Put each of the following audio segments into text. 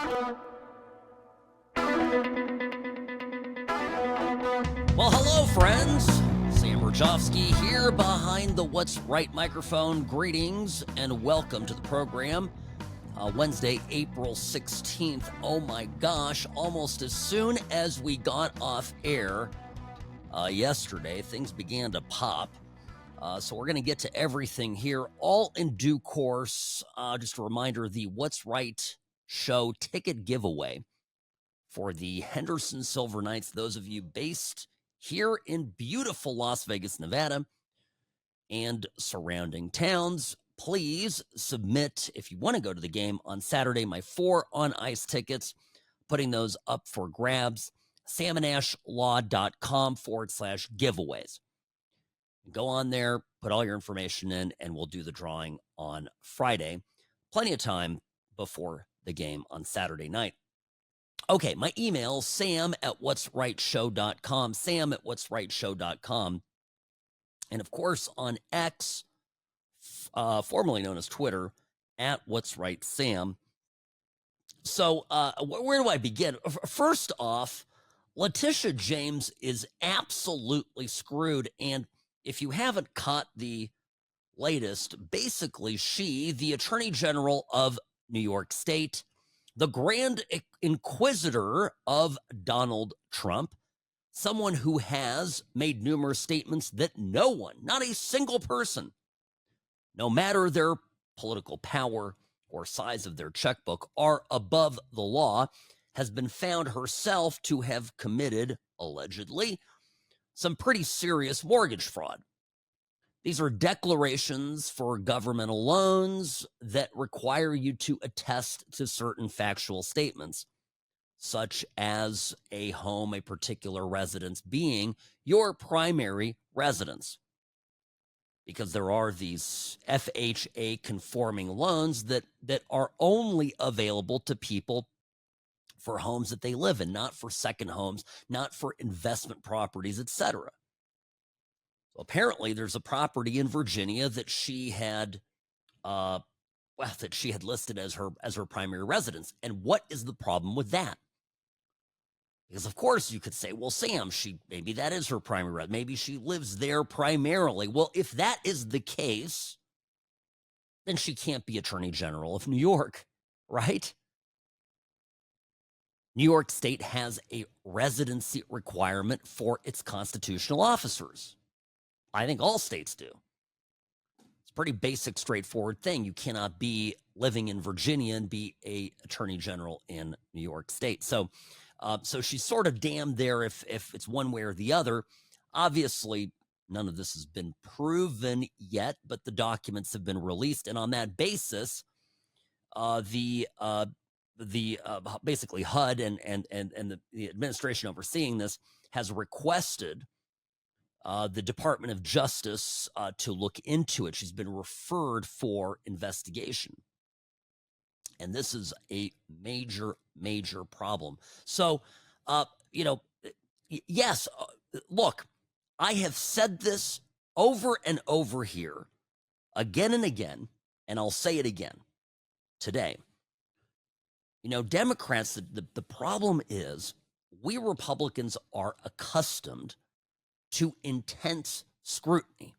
Well, hello, friends. Sam Mirejovsky here behind the What's Right microphone. Greetings and welcome to the program. Wednesday, April 16th. Oh my gosh, almost as soon as we got off air yesterday, things began to pop. So we're going to get to everything here, all in due course. Just a reminder, the What's Right show ticket giveaway for the Henderson Silver Knights, those of you based here in beautiful Las Vegas, Nevada, and surrounding towns. Please submit if you want to go to the game on Saturday. My 4 on ice tickets, putting those up for grabs. salmonashlaw.com/giveaways. Go on there, put all your information in, and we'll do the drawing on Friday. Plenty of time before the game on Saturday night. Okay, my email, sam@whatsrightshow.com, sam@whatsrightshow.com. And of course, on X, formerly known as Twitter, @whatsrightsam. So where do I begin? First off, Letitia James is absolutely screwed. And if you haven't caught the latest, basically she, the Attorney General of New York State, the Grand Inquisitor of Donald Trump, someone who has made numerous statements that no one, not a single person, no matter their political power or size of their checkbook, are above the law, has been found herself to have committed, allegedly, some pretty serious mortgage fraud. These are declarations for governmental loans that require you to attest to certain factual statements, such as a home, a particular residence being your primary residence. Because there are these FHA conforming loans that are only available to people for homes that they live in, not for second homes, not for investment properties, etc. So apparently there's a property in Virginia that she had listed as her primary residence. And what is the problem with that? Because of course you could say, well, Sam, maybe that is her primary residence. Maybe she lives there primarily. Well, if that is the case, then she can't be Attorney General of New York, right? New York State has a residency requirement for its constitutional officers. I think all states do. It's a pretty basic, straightforward thing. You cannot be living in Virginia and be a Attorney General in New York State. So she's sort of damned there if it's one way or the other. Obviously, none of this has been proven yet, but the documents have been released, and on that basis, basically HUD and the administration overseeing this has requested the Department of Justice to look into it. She's been referred for investigation. And this is a major, major problem. So, yes, look, I have said this over and over here, again and again, and I'll say it again today. Democrats, the problem is we Republicans are accustomed to intense scrutiny.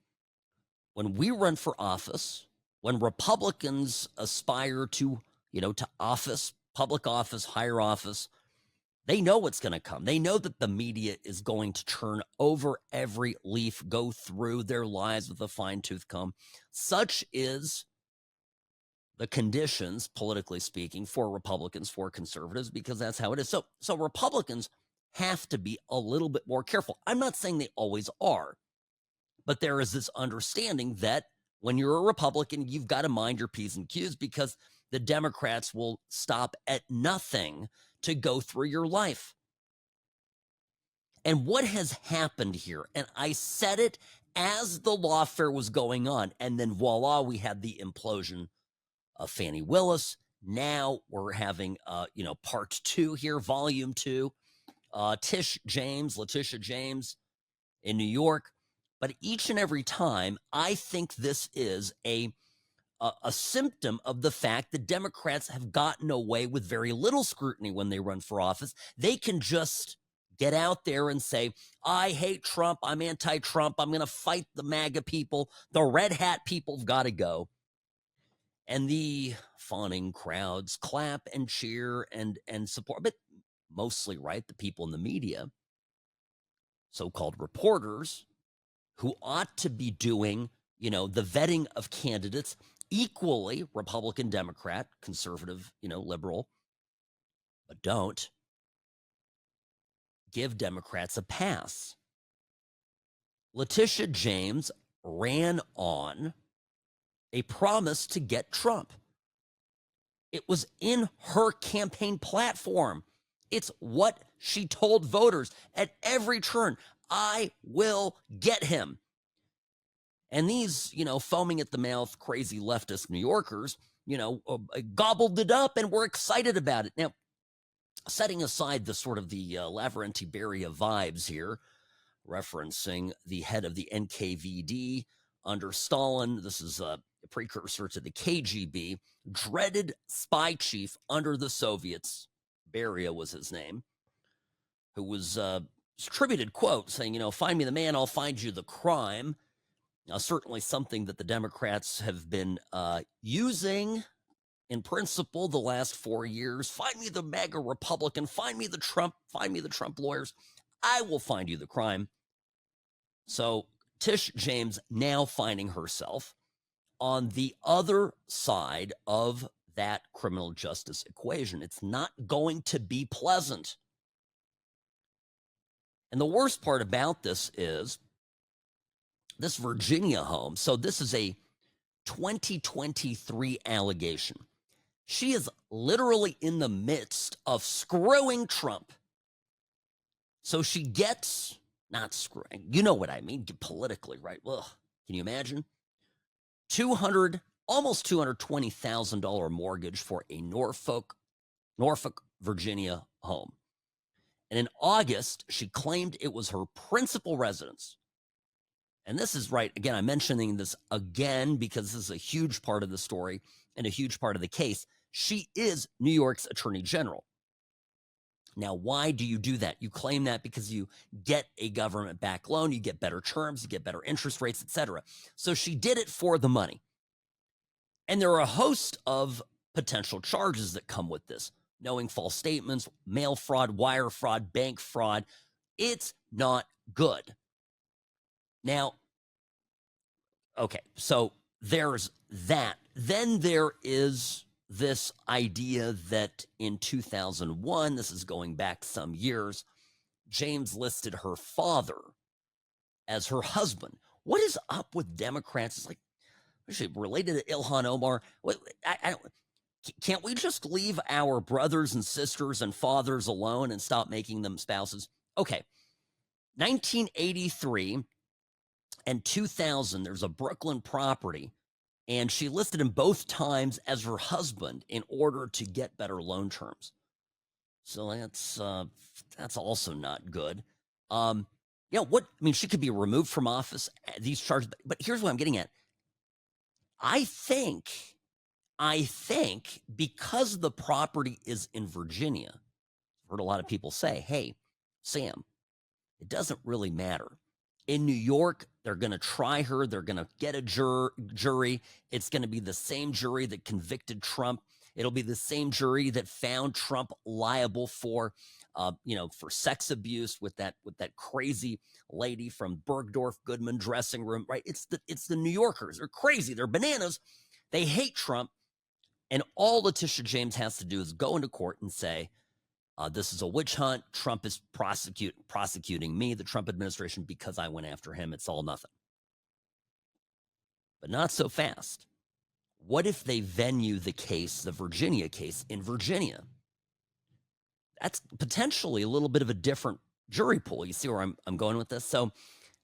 When we run for office, when Republicans aspire to office, public office, higher office, they know what's going to come. They know that the media is going to turn over every leaf, go through their lies with a fine-tooth comb. Such is the conditions, politically speaking, for Republicans, for conservatives, because that's how it is. So Republicans have to be a little bit more careful. I'm not saying they always are, but there is this understanding that when you're a Republican, you've got to mind your P's and Q's, because the Democrats will stop at nothing to go through your life. And what has happened here, and I said it as the lawfare was going on, and then voila, we had the implosion of Fani Willis. Now we're having, part 2 here, volume 2. Letitia James in New York. But each and every time, I think this is a a symptom of the fact that Democrats have gotten away with very little scrutiny when they run for office. They can just get out there and say, I hate Trump, I'm anti-Trump, I'm going to fight the MAGA people, the red hat people have got to go. And the fawning crowds clap and cheer and support, but mostly, right, the people in the media, so-called reporters, who ought to be doing, the vetting of candidates equally, Republican, Democrat, conservative, liberal, but don't give Democrats a pass. Letitia James ran on a promise to get Trump. It was in her campaign platform. It's what she told voters at every turn. I will get him. And these, foaming at the mouth, crazy leftist New Yorkers, gobbled it up and were excited about it. Now, setting aside the sort of the Lavrenti Beria vibes here, referencing the head of the NKVD under Stalin, this is a precursor to the KGB, dreaded spy chief under the Soviets, Beria was his name, who was attributed, quote, saying, find me the man, I'll find you the crime. Now, certainly something that the Democrats have been using in principle the last 4 years. Find me the MAGA Republican, find me the Trump lawyers. I will find you the crime. So Tish James now finding herself on the other side of that criminal justice equation. It's not going to be pleasant. And the worst part about this is this Virginia home. So this is a 2023 allegation. She is literally in the midst of screwing Trump. So she gets, not screwing, you know what I mean, politically, right? Ugh, can you imagine? Almost $220,000 mortgage for a Norfolk, Virginia home. And in August, she claimed it was her principal residence. And this is right, again, I'm mentioning this again because this is a huge part of the story and a huge part of the case. She is New York's Attorney General. Now, why do you do that? You claim that because you get a government-backed loan, you get better terms, you get better interest rates, etc. So she did it for the money. And there are a host of potential charges that come with this. Knowing false statements, mail fraud, wire fraud, bank fraud. It's not good. Now, okay, so there's that. Then there is this idea that in 2001, this is going back some years, James listed her father as her husband. What is up with Democrats? It's like, is she related to Ilhan Omar? Can't we just leave our brothers and sisters and fathers alone and stop making them spouses? Okay, 1983 and 2000, there's a Brooklyn property, and she listed him both times as her husband in order to get better loan terms. So that's also not good. She could be removed from office, these charges, but here's what I'm getting at. I think because the property is in Virginia, I've heard a lot of people say, hey, Sam, it doesn't really matter. In New York, they're going to try her. They're going to get a jury. It's going to be the same jury that convicted Trump. It'll be the same jury that found Trump liable for sex abuse with that crazy lady from Bergdorf Goodman dressing room, right? It's the New Yorkers. They're crazy. They're bananas. They hate Trump. And all Letitia James has to do is go into court and say, this is a witch hunt. Trump is prosecuting me, the Trump administration, because I went after him. It's all nothing. But not so fast. What if they venue the case, the Virginia case, in Virginia? That's potentially a little bit of a different jury pool. You see where I'm going with this? So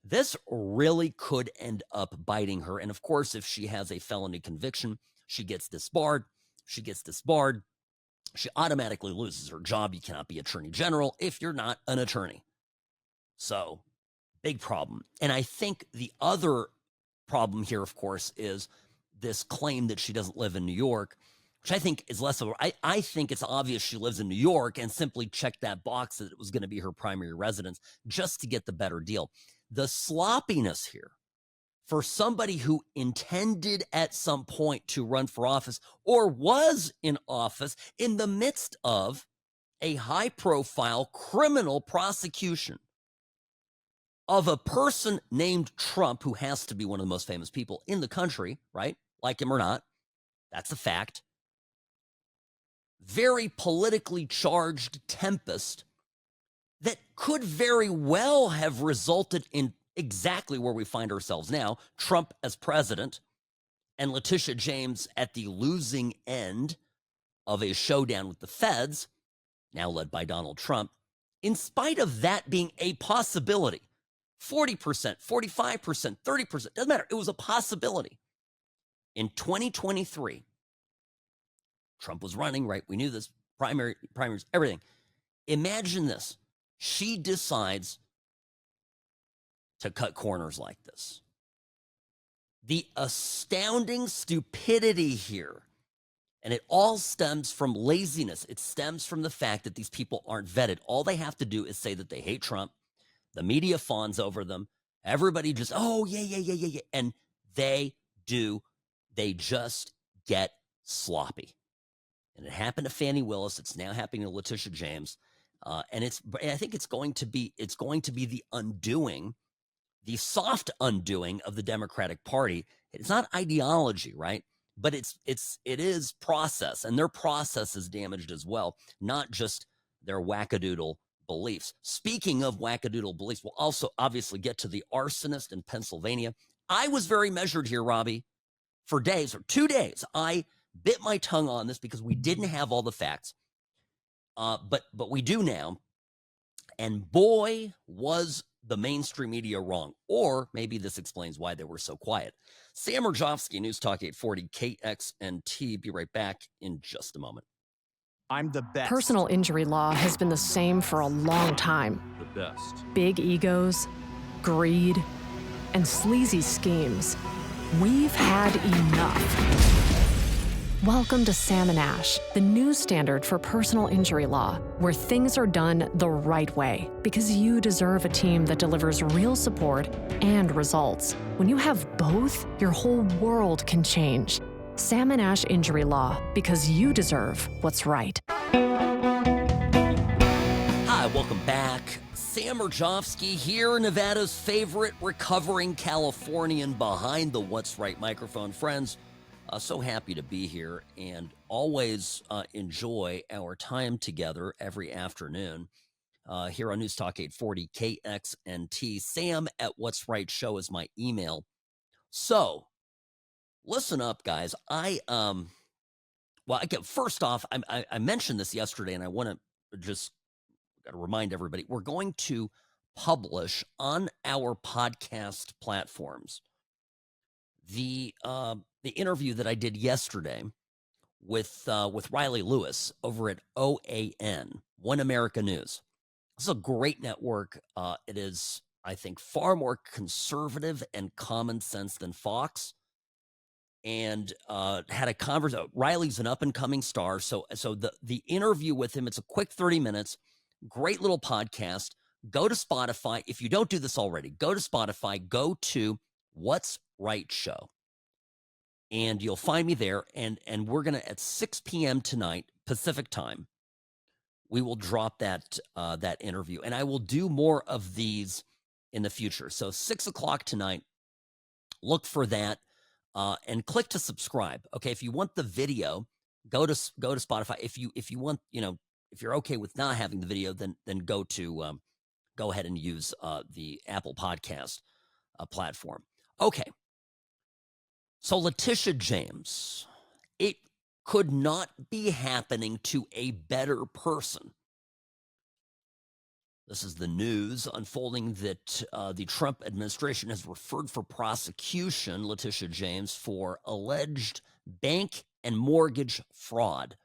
this really could end up biting her. And of course, if she has a felony conviction, she gets disbarred. She automatically loses her job. You cannot be attorney general if you're not an attorney. So, big problem. And I think the other problem here, of course, is this claim that she doesn't live in New York, which I think is less of I think it's obvious she lives in New York and simply checked that box that it was going to be her primary residence just to get the better deal. The sloppiness here for somebody who intended at some point to run for office or was in office in the midst of a high-profile criminal prosecution of a person named Trump, who has to be one of the most famous people in the country, right? Like him or not. That's a fact. Very politically charged tempest that could very well have resulted in exactly where we find ourselves now. Trump as president and Letitia James at the losing end of a showdown with the feds, now led by Donald Trump. In spite of that being a possibility, 40%, 45%, 30%, doesn't matter. It was a possibility. In 2023, Trump was running, right? We knew this, primaries, everything. Imagine this. She decides to cut corners like this. The astounding stupidity here, and it all stems from laziness. It stems from the fact that these people aren't vetted. All they have to do is say that they hate Trump. The media fawns over them. Everybody just, oh, yeah. And they just get sloppy. And it happened to Fani Willis. It's now happening to Letitia James. And I think it's going to be the undoing, the soft undoing of the Democratic Party. It's not ideology, right? But it is process, and their process is damaged as well, not just their wackadoodle beliefs. Speaking of wackadoodle beliefs, we'll also obviously get to the arsonist in Pennsylvania. I was very measured here, Robbie, for days, or 2 days. I bit my tongue on this because we didn't have all the facts, but we do now. And boy, was the mainstream media wrong. Or maybe this explains why they were so quiet. Sam Mirejovsky, News Talk 840 KXNT. Be right back in just a moment. I'm the best. Personal injury law has been the same for a long time. The best. Big egos, greed, and sleazy schemes. We've had enough. Welcome to Sam and Ash, the new standard for personal injury law, where things are done the right way, because you deserve a team that delivers real support and results. When you have both, your whole world can change. Sam and Ash Injury Law, because you deserve what's right. Hi, welcome back. Sam Mirejovsky here, Nevada's favorite recovering Californian behind the What's Right microphone. Friends, so happy to be here and always enjoy our time together every afternoon here on News Talk 840 KXNT. Sam at What's Right Show is my email. So, listen up, guys. First off, I mentioned this yesterday, and I want to just got to remind everybody, we're going to publish on our podcast platforms the interview that I did yesterday with Riley Lewis over at OAN, One America News. This is a great network. It is, I think, far more conservative and common sense than Fox. And had a conversation. Riley's an up-and-coming star, so the interview with him, it's a quick 30 minutes, great little podcast. Go to Spotify. If you don't do this already, go to Spotify, go to What's Right Show, and you'll find me there, and we're going to, at 6 p.m. tonight, Pacific time, we will drop that interview, and I will do more of these in the future. So 6 o'clock tonight, look for that. And click to subscribe. Okay, if you want the video, go to Spotify. If you want, if you're okay with not having the video, then go ahead and use the Apple Podcast platform. Okay. So Letitia James, it could not be happening to a better person. This is the news unfolding that the Trump administration has referred for prosecution Letitia James for alleged bank and mortgage fraud.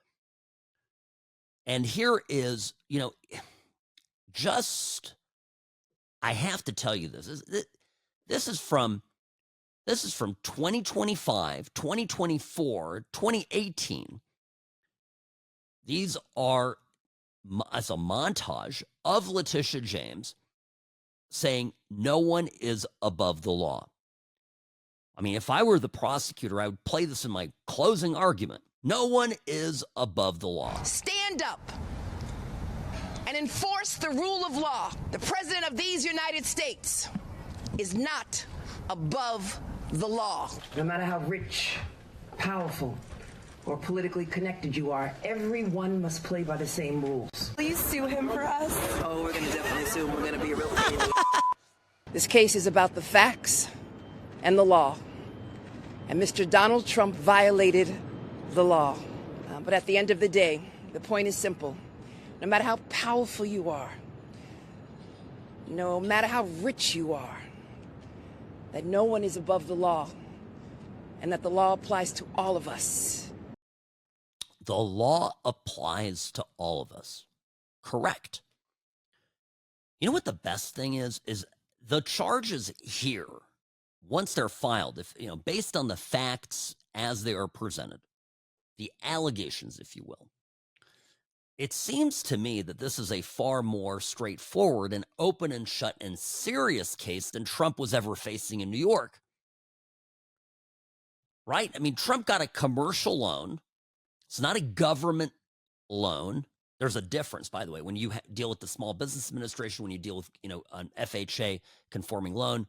And here is, I have to tell you this. This is from This is from 2025, 2024, 2018. These are as a montage of Letitia James saying no one is above the law. I mean, if I were the prosecutor, I would play this in my closing argument. No one is above the law. Stand up and enforce the rule of law. The President of these United States is not above the law. No matter how rich, powerful, or politically connected you are, everyone must play by the same rules. Please sue him for us. Oh, we're gonna definitely sue him. We're gonna be a real pain. This case is about the facts and the law. And Mr. Donald Trump violated the law. But at the end of the day, the point is simple. No matter how powerful you are, no matter how rich you are, that no one is above the law, and that the law applies to all of us. The law applies to all of us. Correct. You know what the best thing is the charges here, once they're filed, if based on the facts as they are presented, the allegations, if you will, it seems to me that this is a far more straightforward and open and shut and serious case than Trump was ever facing in New York. Right? I mean, Trump got a commercial loan. It's not a government loan. There's a difference, by the way, when you deal with the Small Business Administration, when you deal with, an FHA conforming loan,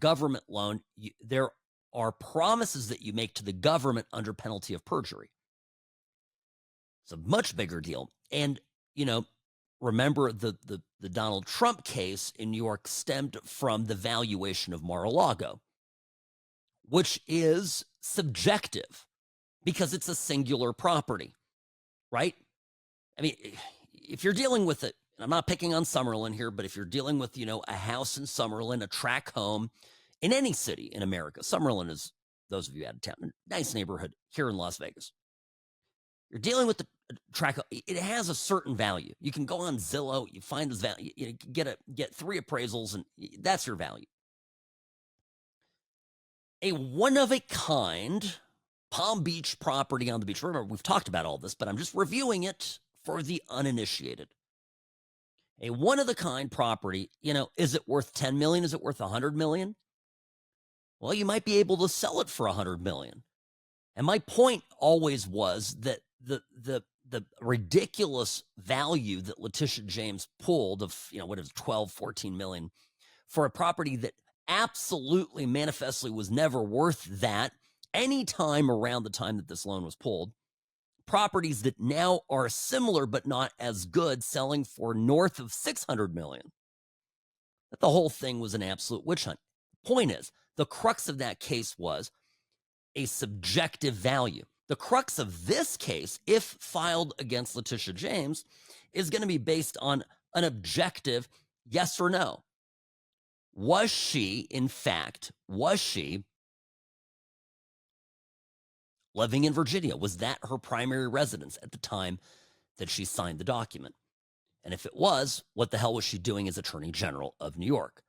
government loan, there are promises that you make to the government under penalty of perjury. It's a much bigger deal. And, remember the Donald Trump case in New York stemmed from the valuation of Mar-a-Lago, which is subjective because it's a singular property, right? I mean, if you're dealing with it, and I'm not picking on Summerlin here, but if you're dealing with, a house in Summerlin, a tract home in any city in America, Summerlin is, those of you out of town, a nice neighborhood here in Las Vegas. You're dealing with the tract home. It has a certain value. You can go on Zillow, you find this value, you get 3 appraisals, and that's your value. A one-of-a-kind Palm Beach property on the beach. Remember, we've talked about all this, but I'm just reviewing it for the uninitiated. A one-of-a-kind property, is it worth $10 million? Is it worth $100 million? Well, you might be able to sell it for $100 million. And my point always was that the ridiculous value that Letitia James pulled of, 12, 14 million for a property that absolutely manifestly was never worth that any time around the time that this loan was pulled. Properties that now are similar but not as good, selling for north of 600 million. That the whole thing was an absolute witch hunt. Point is, the crux of that case was a subjective value. The crux of this case, if filed against Letitia James, is going to be based on an objective yes or no. Was she living in Virginia? Was that her primary residence at the time that she signed the document? And if it was, what the hell was she doing as Attorney General of New York?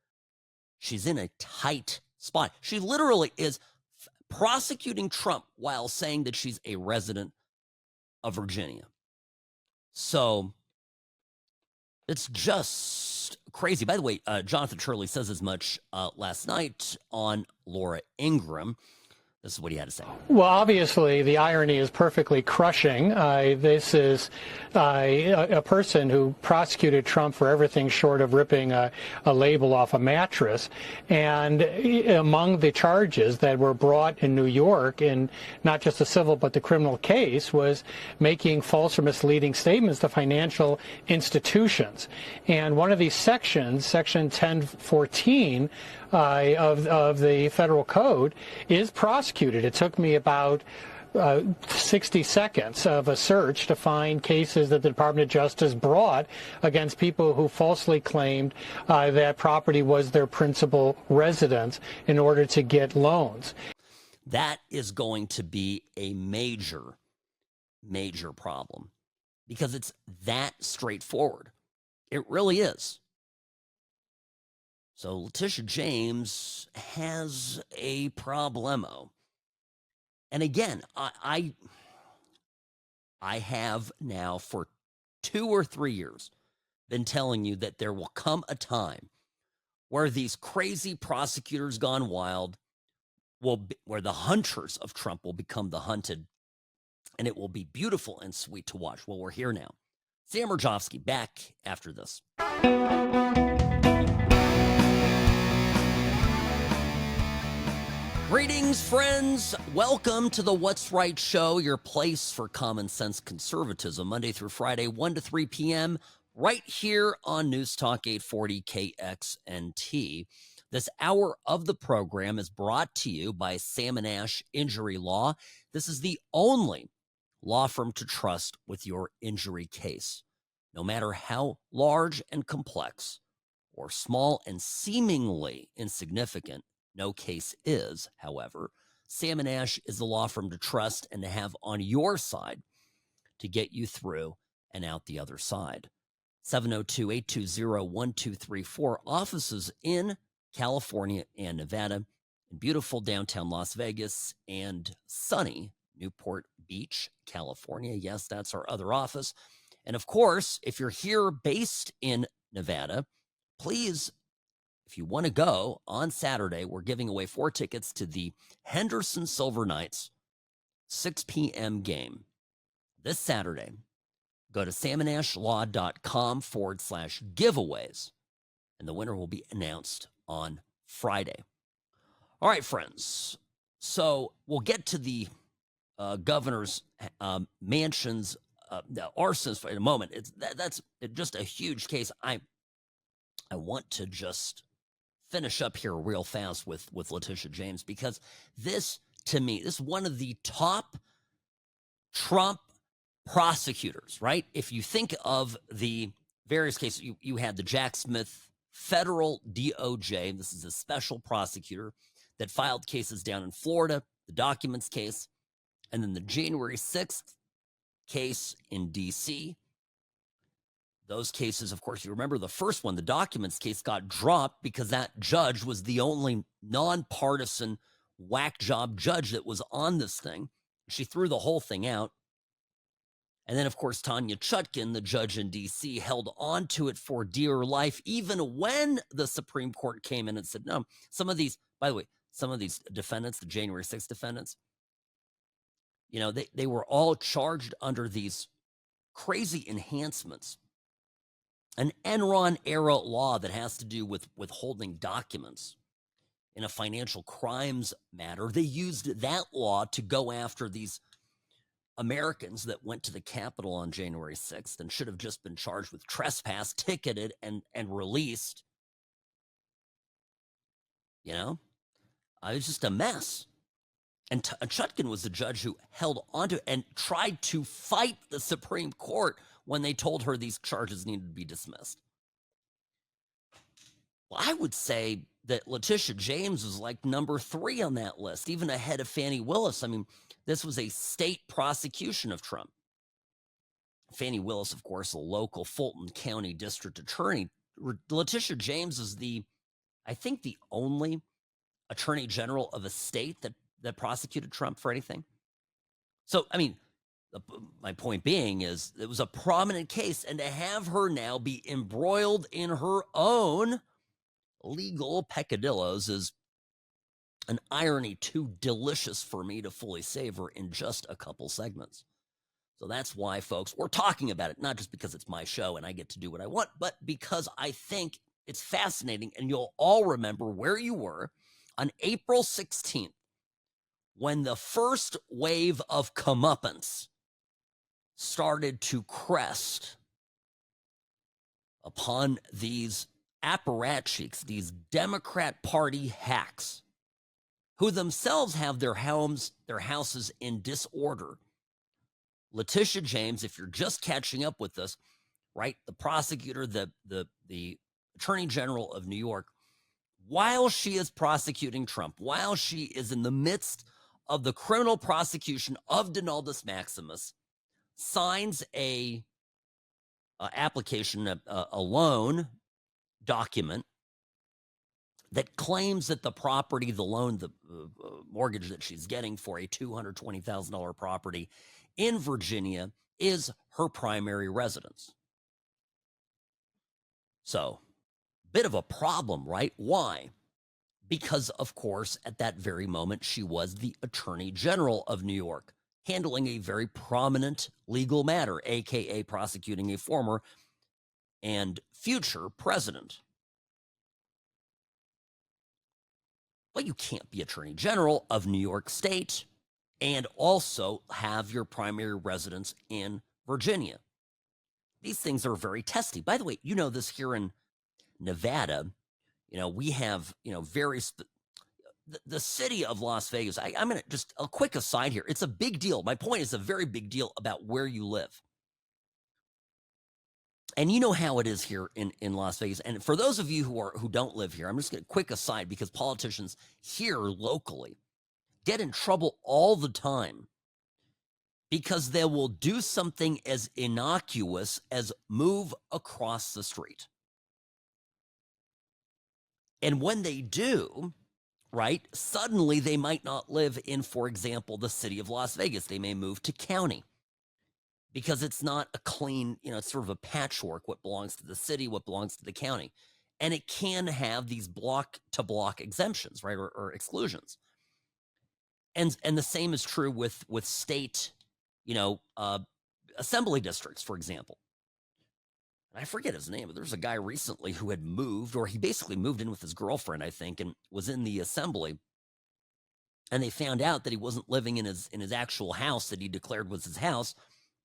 She's in a tight spot. She literally is prosecuting Trump while saying that she's a resident of Virginia. So it's just crazy. By the way, Jonathan Turley says as much last night on Laura Ingraham. This is what he had to say. Well, obviously, the irony is perfectly crushing. This is a person who prosecuted Trump for everything short of ripping a label off a mattress. And among the charges that were brought in New York, in not just the civil but the criminal case, was making false or misleading statements to financial institutions. And one of these sections, Section 1014, of the federal code, is prosecuted. It took me about 60 seconds of a search to find cases that the Department of Justice brought against people who falsely claimed that property was their principal residence in order to get loans. That is going to be a major, major problem because it's that straightforward. It really is. So Letitia James has a problemo. And again, I have now for 2 or 3 years been telling you that there will come a time where these crazy prosecutors gone wild where the hunters of Trump will become the hunted, and it will be beautiful and sweet to watch. Well, we're here now. Sam Mirejovsky back after this. Greetings, friends. Welcome to the What's Right Show, your place for common sense conservatism, Monday through Friday, 1 to 3 p.m., right here on News Talk 840 KXNT. This hour of the program is brought to you by Sam & Ash Injury Law. This is the only law firm to trust with your injury case. No matter how large and complex or small and seemingly insignificant no case is, however, Sam & Ash is the law firm to trust and to have on your side to get you through and out the other side. 702-820-1234, offices in California and Nevada, in beautiful downtown Las Vegas and sunny Newport Beach, California. Yes, that's our other office. And of course, if you're here based in Nevada, please, if you want to go on Saturday, we're giving away 4 tickets to the Henderson Silver Knights 6 p.m. game this Saturday. Go to salmonashlaw.com/giveaways, and the winner will be announced on Friday. All right, friends. So we'll get to the governor's mansion's arsonist in a moment. That's just a huge case. I want to just finish up here real fast with Letitia James, because this, to me, this is one of the top Trump prosecutors, right? If you think of the various cases, you had the Jack Smith federal DOJ. This is a special prosecutor that filed cases down in Florida, the documents case, and then the January 6th case in D.C. Those cases, of course, you remember the first one, the documents case, got dropped because that judge was the only nonpartisan whack job judge that was on this thing. She threw the whole thing out. And then, of course, Tanya Chutkin, the judge in D.C., held on to it for dear life, even when the Supreme Court came in and said, no, some of these, by the way, some of these defendants, the January 6th defendants, you know, they were all charged under these crazy enhancements. An Enron-era law that has to do with withholding documents in a financial crimes matter. They used that law to go after these Americans that went to the Capitol on January 6th and should have just been charged with trespass, ticketed, and released. You know? It was just a mess. And Chutkin was the judge who held onto it and tried to fight the Supreme Court when they told her these charges needed to be dismissed. Well, I would say that Letitia James was like number 3 on that list, even ahead of Fani Willis. I mean, this was a state prosecution of Trump. Fani Willis, of course, a local Fulton County district attorney. Letitia James is I think the only attorney general of a state that prosecuted Trump for anything. So, I mean, my point being is it was a prominent case, and to have her now be embroiled in her own legal peccadillos is an irony too delicious for me to fully savor in just a couple segments. So that's why, folks, we're talking about it, not just because it's my show and I get to do what I want, but because I think it's fascinating, and you'll all remember where you were on April 16th when the first wave of comeuppance started to crest upon these apparatchiks, these Democrat Party hacks, who themselves have their houses in disorder. Letitia James, if you're just catching up with us, right, the prosecutor, the Attorney General of New York, while she is prosecuting Trump, while she is in the midst of the criminal prosecution of Donaldus Maximus, signs a application, a loan document that claims that the property, the loan, the mortgage that she's getting for a $220,000 property in Virginia is her primary residence. So, bit of a problem, right? Why? Because, of course, at that very moment, she was the Attorney General of New York, handling a very prominent legal matter, aka prosecuting a former and future president. But you can't be Attorney General of New York State and also have your primary residence in Virginia. These things are very testy. By the way, you know this here in Nevada, we have, various, the city of Las Vegas. I'm going to just a quick aside here. It's a big deal. My point is a very big deal about where you live. And you know how it is here in Las Vegas. And for those of you who don't live here, I'm just going to quick aside because politicians here locally get in trouble all the time because they will do something as innocuous as move across the street. And when they do, right, suddenly they might not live in, for example, the city of Las Vegas. They may move to county because it's not a clean, it's sort of a patchwork, what belongs to the city, what belongs to the county. And it can have these block-to-block exemptions, right, or exclusions. And the same is true with state, assembly districts, for example. And I forget his name, but there's a guy recently who had moved, or he basically moved in with his girlfriend, I think, and was in the assembly. And they found out that he wasn't living in his actual house that he declared was his house,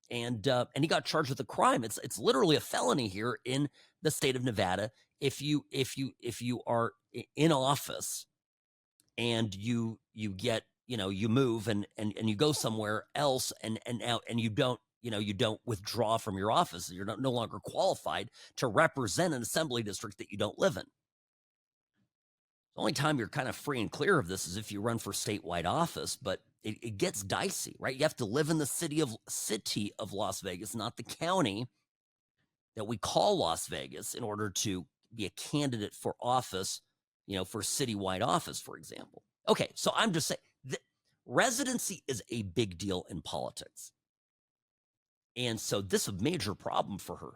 and he got charged with a crime. It's literally a felony here in the state of Nevada if you are in office and you get you move and you go somewhere else and you don't withdraw from your office. You're no longer qualified to represent an assembly district that you don't live in. The only time you're kind of free and clear of this is if you run for statewide office, but it gets dicey, right? You have to live in the city of Las Vegas, not the county that we call Las Vegas, in order to be a candidate for office, for citywide office, for example. Okay, so I'm just saying that residency is a big deal in politics. And so this is a major problem for her.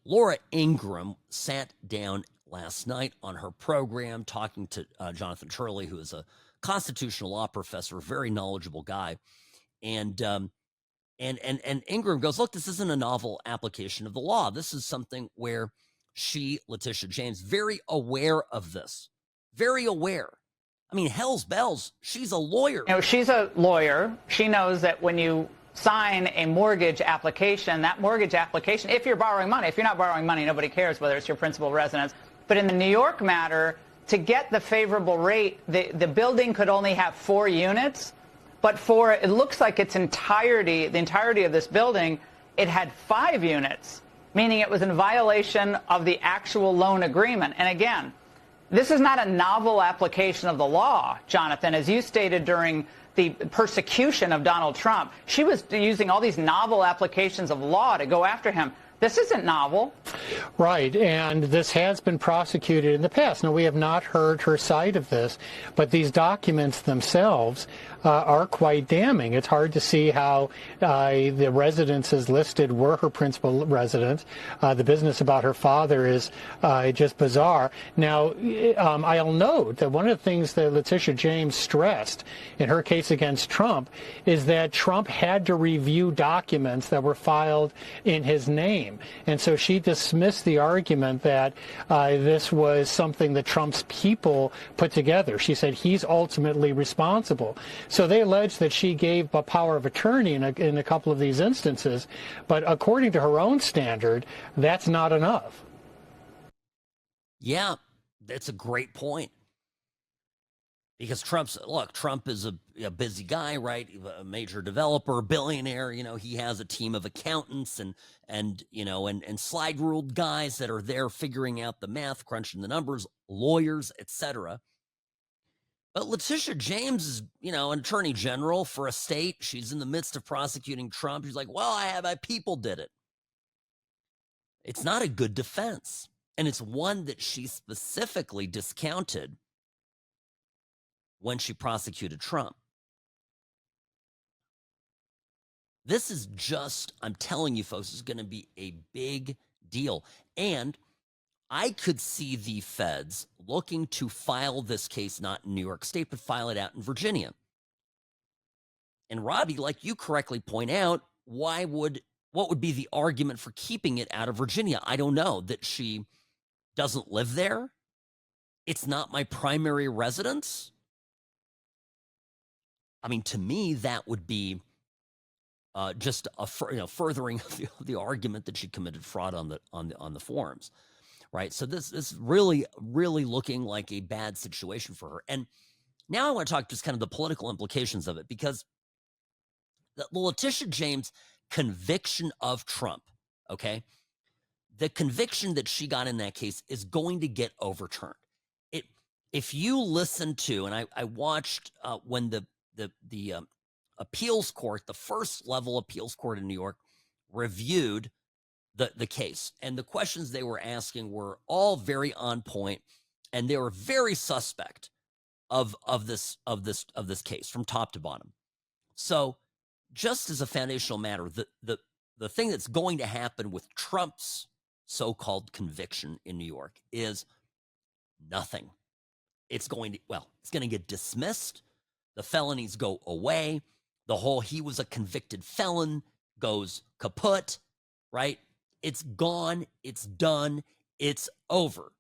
Laura Ingraham sat down last night on her program talking to Jonathan Turley, who is a constitutional law professor, very knowledgeable guy. And Ingraham goes, look, this isn't a novel application of the law. This is something where she, Letitia James, very aware of this, very aware. I mean, hell's bells, she's a lawyer. She's a lawyer. She knows that when you sign a mortgage application, that mortgage application, if you're borrowing money, if you're not borrowing money, nobody cares whether it's your principal residence. But in the New York matter, to get the favorable rate, the building could only have 4 units, but for, it looks like its entirety, the entirety of this building, it had 5 units, meaning it was in violation of the actual loan agreement. And again, this is not a novel application of the law, Jonathan. As you stated during the persecution of Donald Trump, she was using all these novel applications of law to go after him. This isn't novel. Right, and this has been prosecuted in the past. Now, we have not heard her side of this, but these documents themselves are quite damning. It's hard to see how the residences listed were her principal residence. The business about her father is just bizarre. Now, I'll note that one of the things that Letitia James stressed in her case against Trump is that Trump had to review documents that were filed in his name. And so she dismissed the argument that this was something that Trump's people put together. She said he's ultimately responsible. So they allege that she gave a power of attorney in a couple of these instances, but according to her own standard, that's not enough. Yeah, that's a great point. Because Trump is a busy guy, right? A major developer, billionaire. He has a team of accountants and slide ruled guys that are there figuring out the math, crunching the numbers, lawyers, etc. But Letitia James is, an attorney general for a state. She's in the midst of prosecuting Trump. She's like, well, my people did it. It's not a good defense. And it's one that she specifically discounted when she prosecuted Trump. This is just, I'm telling you folks, is going to be a big deal. And I could see the feds looking to file this case not in New York State, but file it out in Virginia. And Robbie, like you correctly point out, what would be the argument for keeping it out of Virginia? I don't know. That she doesn't live there? It's not my primary residence? I mean, to me, that would be just furthering the argument that she committed fraud on the forums, right? So this is really looking like a bad situation for her. And now I want to talk just kind of the political implications of it, because the Letitia James conviction of Trump, okay, the conviction that she got in that case is going to get overturned. If you listen to, and I watched when the appeals court, the first level appeals court in New York, reviewed the case, and the questions they were asking were all very on point, and they were very suspect of this case from top to bottom. So, just as a foundational matter, the thing that's going to happen with Trump's so-called conviction in New York is nothing. It's going to get dismissed. The felonies go away. The whole he was a convicted felon goes kaput, right? It's gone. It's done. It's over.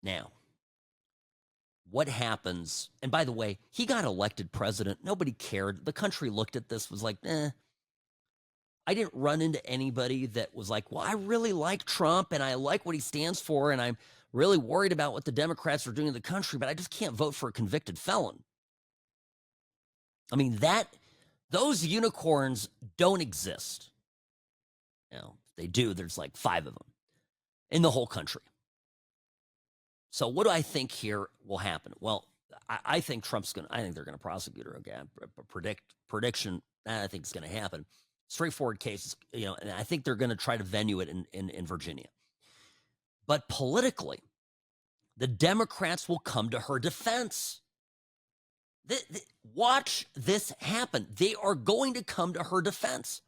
Now, what happens? And by the way, he got elected president. Nobody cared. The country looked at this, was like, I didn't run into anybody that was like, well, I really like Trump and I like what he stands for, and I'm really worried about what the Democrats are doing in the country, but I just can't vote for a convicted felon. I mean, those unicorns don't exist. If they do, there's like 5 of them in the whole country. So what do I think here will happen? Well, I think I think they're going to prosecute her again. Prediction, I think it's going to happen. Straightforward cases, and I think they're going to try to venue it in Virginia. But politically, the Democrats will come to her defense. Watch this happen. They are going to come to her defense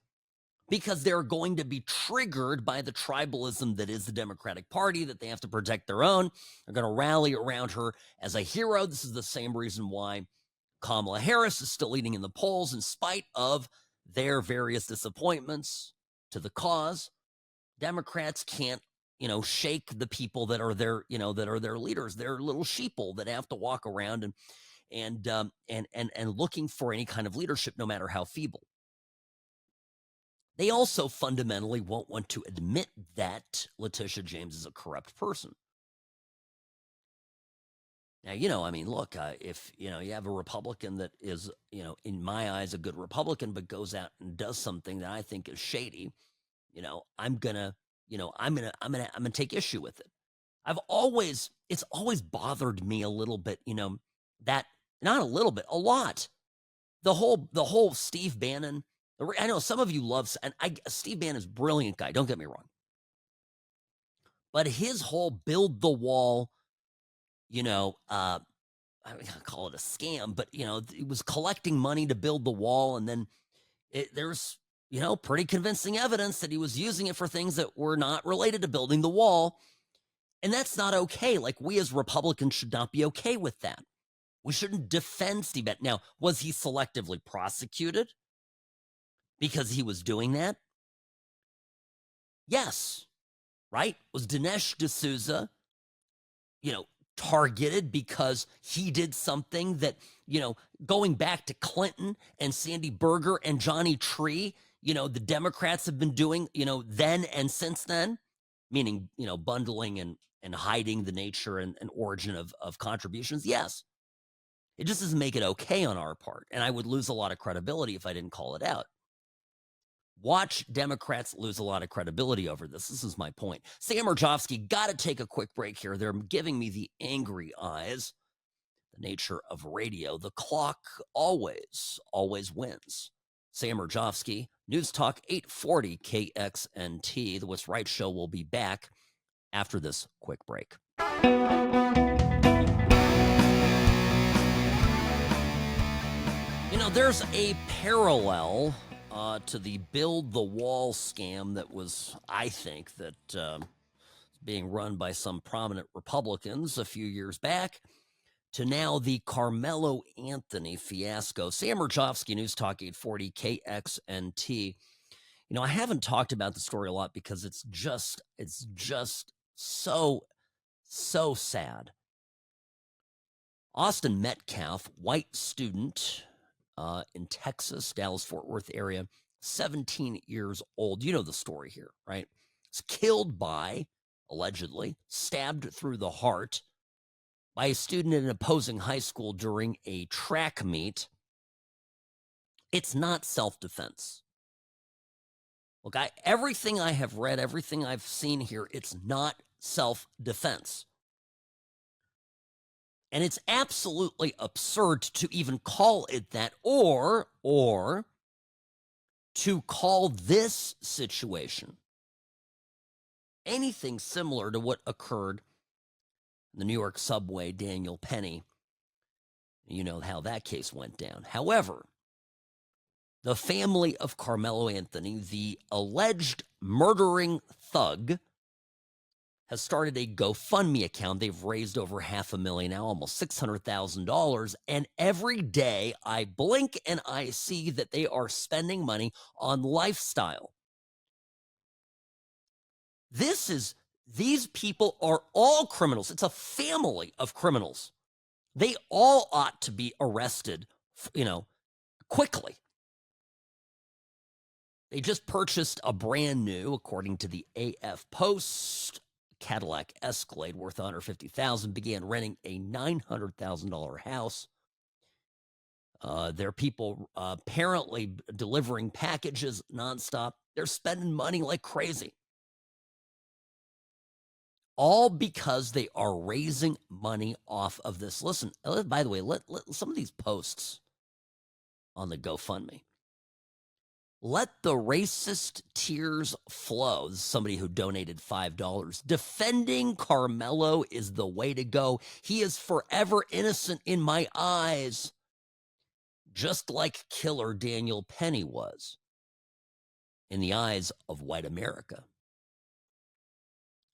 because they're going to be triggered by the tribalism that is the Democratic Party, that they have to protect their own. They're going to rally around her as a hero. This is the same reason why Kamala Harris is still leading in the polls in spite of their various disappointments to the cause. Democrats can't, shake the people that are their leaders. They're little sheeple that have to walk around and looking for any kind of leadership, no matter how feeble. They also fundamentally won't want to admit that Letitia James is a corrupt person. Now, look, if, you have a Republican that is, in my eyes, a good Republican, but goes out and does something that I think is shady, I'm going to take issue with it. It's always bothered me a little bit, that, not a little bit, a lot. The whole Steve Bannon, I know some of you love, and Steve Bannon is a brilliant guy, don't get me wrong. But his whole build the wall, I call it a scam, but, it was collecting money to build the wall. And then there's, pretty convincing evidence that he was using it for things that were not related to building the wall. And that's not okay. Like, we as Republicans should not be okay with that. We shouldn't defend Steve Bannon. Now, was he selectively prosecuted because he was doing that? Yes. Right? Was Dinesh D'Souza, targeted because he did something that, going back to Clinton and Sandy Berger and Johnny Tree, the Democrats have been doing, then and since then, meaning, bundling and hiding the nature and origin of contributions? Yes. It just doesn't make it okay on our part. And I would lose a lot of credibility if I didn't call it out. Watch Democrats lose a lot of credibility over this. This is my point. Sam Mirejovsky, got to take a quick break here. They're giving me the angry eyes. The nature of radio. The clock always wins. Sam Mirejovsky, News Talk 840 KXNT. The What's Right Show will be back after this quick break. You know, there's a parallel to the Build the Wall scam that was, I think, being run by some prominent Republicans a few years back, to now the Karmelo Anthony fiasco. Sam Mirejovsky, News Talk 840 KXNT. You know, I haven't talked about the story a lot because it's just so sad. Austin Metcalf, white student in Texas, Dallas-Fort Worth area, 17 years old. You know the story here, right? Was killed by, allegedly, stabbed through the heart by a student in an opposing high school during a track meet. It's not self-defense. Look, everything I have read, everything I've seen here, it's not self-defense. And it's absolutely absurd to even call it that, or to call this situation anything similar to what occurred in the New York subway, Daniel Penny. You know how that case went down. However, the family of Karmelo Anthony, the alleged murdering thug, has started a GoFundMe account. They've raised over $500,000 now, almost $600,000. And every day I blink and I see that they are spending money on lifestyle. These people are all criminals. It's a family of criminals. They all ought to be arrested, quickly. They just purchased a brand new, according to the AF Post, Cadillac Escalade worth $150,000, began renting a $900,000 house. There are people apparently delivering packages nonstop. They're spending money like crazy. All because they are raising money off of this. Listen, by the way, let some of these posts on the GoFundMe. Let the racist tears flow. This is somebody who donated $5. Defending Karmelo is the way to go. He is forever innocent in my eyes, just like killer Daniel Penny was in the eyes of white America.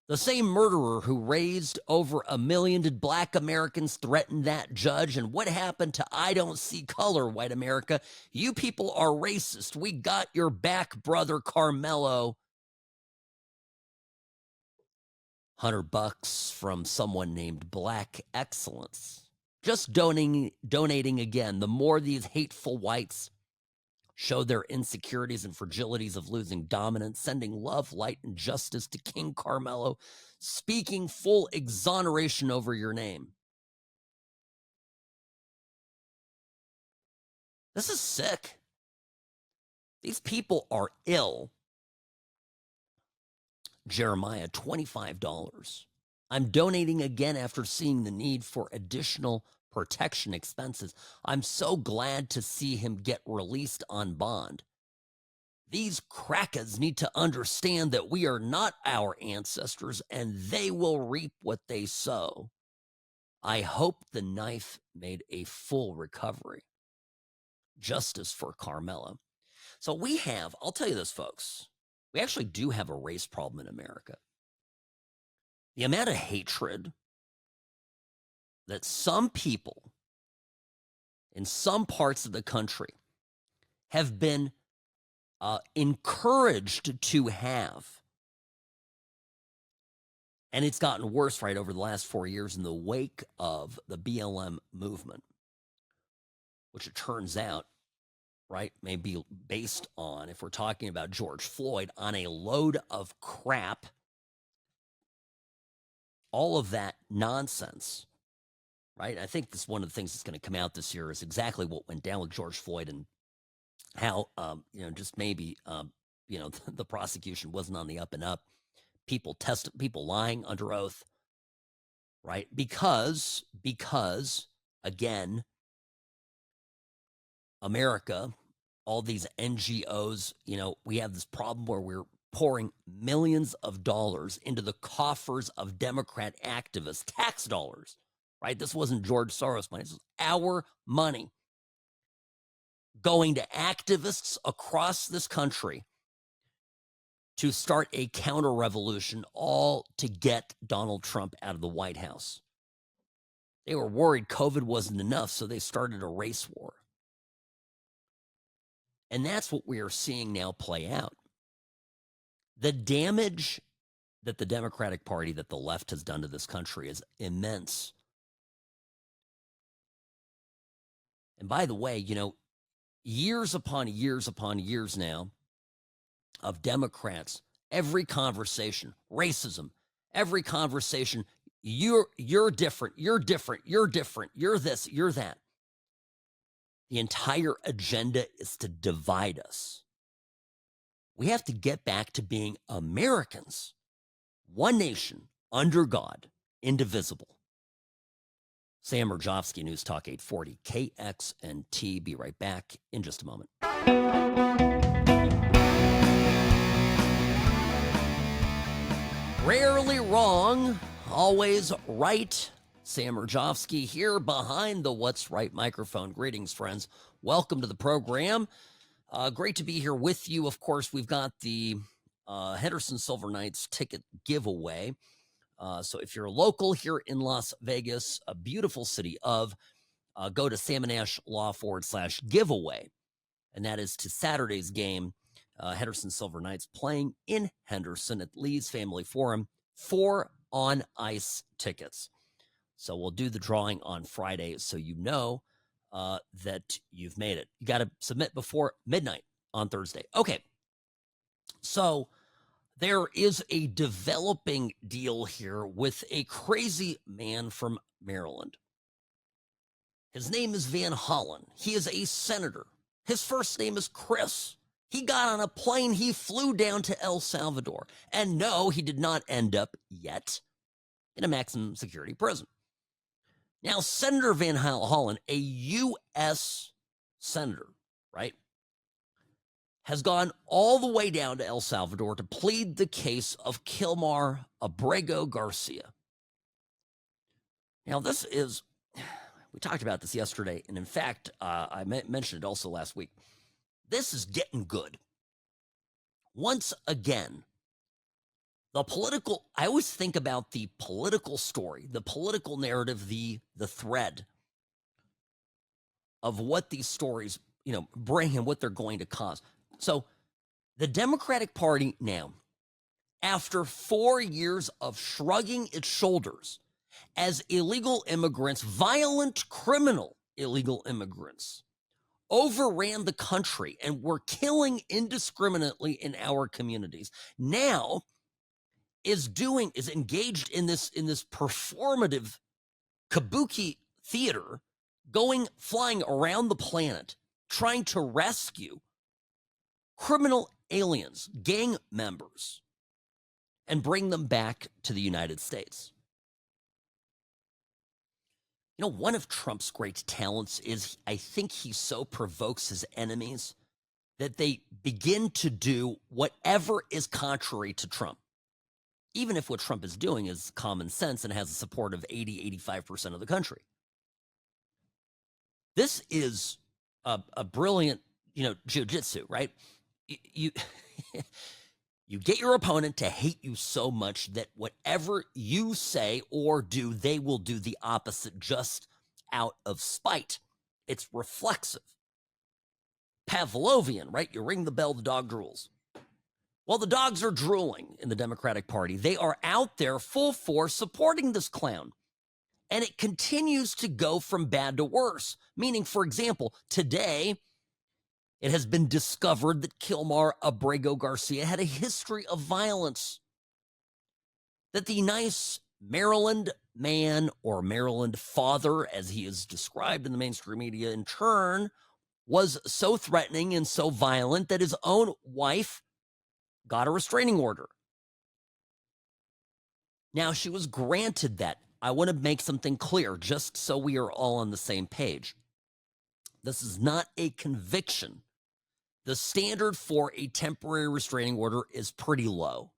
The same murderer who raised over $1 million, did black Americans threaten that judge? And what happened to I don't see color, white America? You people are racist. We got your back, brother Karmelo. $100 from someone named Black Excellence. Just donating again. The more these hateful whites show their insecurities and fragilities of losing dominance, sending love, light, and justice to King Karmelo, speaking full exoneration over your name. This is sick. These people are ill. Jeremiah, $25. I'm donating again after seeing the need for additional protection expenses. I'm so glad to see him get released on bond. These crackers need to understand that we are not our ancestors and they will reap what they sow. I hope the knife made a full recovery. Justice for Karmelo. So I'll tell you this, folks, we actually do have a race problem in America. The amount of hatred that some people in some parts of the country have been encouraged to have. And it's gotten worse right over the last 4 years in the wake of the BLM movement, which it turns out, right, may be based on, if we're talking about George Floyd, on a load of crap. All of that nonsense. Right? I think this one of the things that's going to come out this year is exactly what went down with George Floyd and how, just maybe, the prosecution wasn't on the up and up. People lying under oath, right? Because again, America, all these NGOs, we have this problem where we're pouring millions of dollars into the coffers of Democrat activists, tax dollars, right? This wasn't George Soros money. This was our money going to activists across this country to start a counter-revolution, all to get Donald Trump out of the White House. They were worried COVID wasn't enough, so they started a race war. And that's what we are seeing now play out. The damage that the Democratic Party, that the left has done to this country is immense. And by the way, years upon years now of Democrats, every conversation, racism, every conversation, you're different, you're different, you're different, you're this, you're that. The entire agenda is to divide us. We have to get back to being Americans, one nation, under God, indivisible. Sam Mirejovsky, News Talk 840, KXNT. Be right back in just a moment. Rarely wrong, always right. Sam Mirejovsky here behind the What's Right microphone. Greetings, friends. Welcome to the program. Great to be here with you. Of course, we've got the Henderson Silver Knights ticket giveaway. So if you're local here in Las Vegas, a beautiful city of, go to salmonash.law/giveaway. And that is to Saturday's game. Henderson Silver Knights playing in Henderson at Lee's Family Forum. 4 on-ice tickets. So we'll do the drawing on Friday so you know that you've made it. You got to submit before midnight on Thursday. Okay. So there is a developing deal here with a crazy man from Maryland. His name is Van Hollen. He is a senator. His first name is Chris. He got on a plane. He flew down to El Salvador. And no, he did not end up yet in a maximum security prison. Now, Senator Van Hollen, a U.S. senator, right, has gone all the way down to El Salvador to plead the case of Kilmar Abrego Garcia. Now, this is, we talked about this yesterday, and in fact, I mentioned it also last week. This is getting good. Once again, I always think about the political story, the political narrative, the thread of what these stories, bring and what they're going to cause. So the Democratic Party now, after 4 years of shrugging its shoulders as illegal immigrants, violent criminal illegal immigrants, overran the country and were killing indiscriminately in our communities, now is engaged in this performative kabuki theater, flying around the planet, trying to rescue criminal aliens, gang members, and bring them back to the United States. One of Trump's great talents is, I think he so provokes his enemies that they begin to do whatever is contrary to Trump, even if what Trump is doing is common sense and has the support of 85% of the country. This is a brilliant, jiu-jitsu, right? You you get your opponent to hate you so much that whatever you say or do, they will do the opposite just out of spite. It's reflexive. Pavlovian, right? You ring the bell, the dog drools. Well, the dogs are drooling in the Democratic Party. They are out there full force supporting this clown. And it continues to go from bad to worse. Meaning, for example, today, it has been discovered that Kilmar Abrego Garcia had a history of violence. That the nice Maryland man, or Maryland father, as he is described in the mainstream media, in turn, was so threatening and so violent that his own wife got a restraining order. Now, she was granted that. I want to make something clear, just so we are all on the same page. This is not a conviction. the standard for a temporary restraining order is pretty low.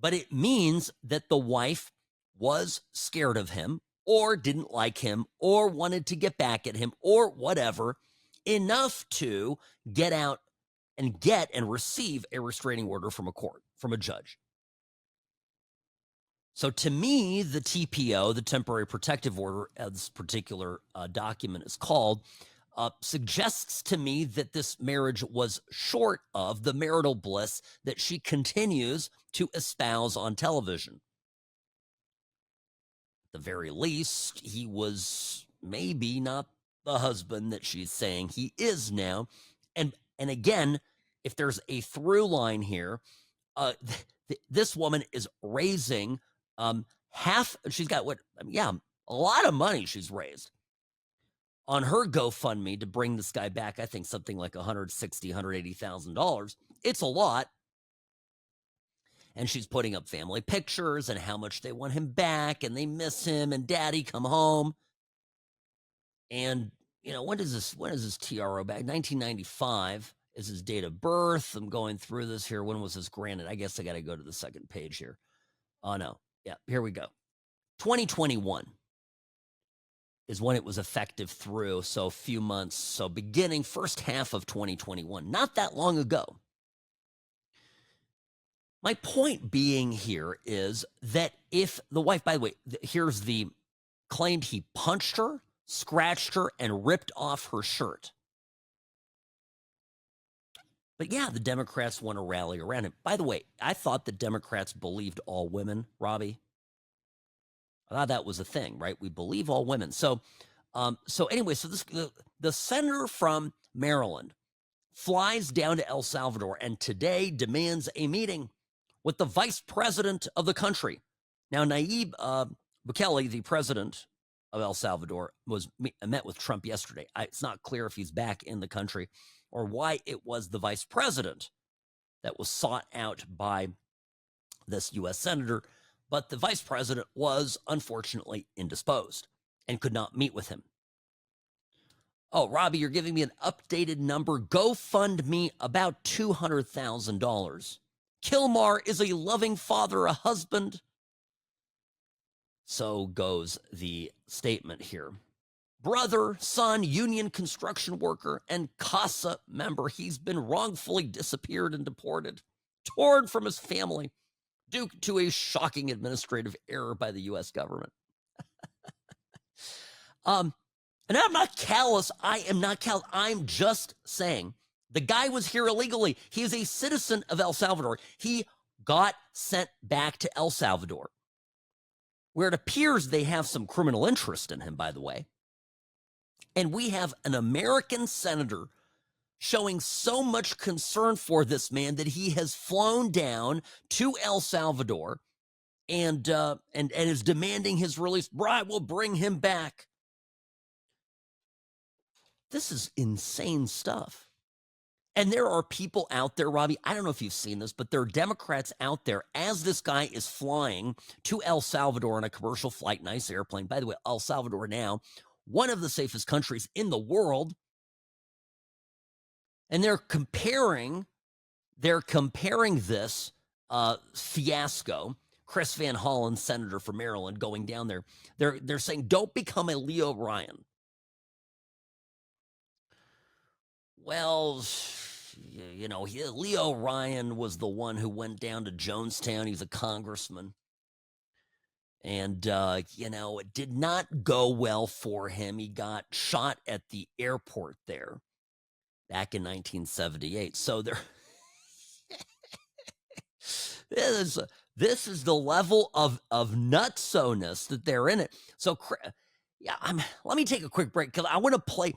But it means that the wife was scared of him or didn't like him or wanted to get back at him or whatever, enough to get out and get and receive a restraining order from a court, from a judge. So to me, the TPO, the temporary protective order, as this particular document is called, suggests to me that this marriage was short of the marital bliss that she continues to espouse on television. At the very least, he was maybe not the husband that she's saying he is now. And again, if there's a through line here, this woman is raising she's got a lot of money she's raised on her GoFundMe to bring this guy back. I think something like $160,000, $180,000. It's a lot. And she's putting up family pictures and how much they want him back and they miss him and daddy come home. And, when is this TRO back? 1995 is his date of birth. I'm going through this here. When was this granted? I guess I got to go to the second page here. Oh, no. Yeah, here we go. 2021 is when it was effective through, so a few months. So beginning first half of 2021, not that long ago. My point being here is that if the wife, by the way, here's the claimed he punched her, scratched her, and ripped off her shirt. But yeah, the Democrats want to rally around him. By the way, I thought the Democrats believed all women, Robbie. I thought that was a thing, right? We believe all women. So anyway, the senator from Maryland flies down to El Salvador and today demands a meeting with the vice president of the country. Now, Nayib Bukele, the president of El Salvador, met with Trump yesterday. It's not clear if he's back in the country or why it was the vice president that was sought out by this U.S. senator, but the vice president was unfortunately indisposed and could not meet with him. Oh, Robbie, you're giving me an updated number. Go fund me about $200,000. Kilmar is a loving father, a husband. So goes the statement here. Brother, son, union construction worker, and CASA member. He's been wrongfully disappeared and deported, torn from his family due to a shocking administrative error by the U.S. government. And I'm not callous. I am not callous. I'm just saying the guy was here illegally. He is a citizen of El Salvador. He got sent back to El Salvador, where it appears they have some criminal interest in him, by the way. And we have an American senator showing so much concern for this man that he has flown down to El Salvador and is demanding his release. I will bring him back. This is insane stuff. And there are people out there, Robbie, I don't know if you've seen this, but there are Democrats out there as this guy is flying to El Salvador on a commercial flight, nice airplane. By the way, El Salvador now, one of the safest countries in the world. And they're comparing this fiasco. Chris Van Hollen, senator from Maryland, going down there. They're saying, don't become a Leo Ryan. Well, Leo Ryan was the one who went down to Jonestown. He's a congressman. And, it did not go well for him. He got shot at the airport there back in 1978. So this is the level of nutso-ness that they're in it. So, let me take a quick break because I want to play.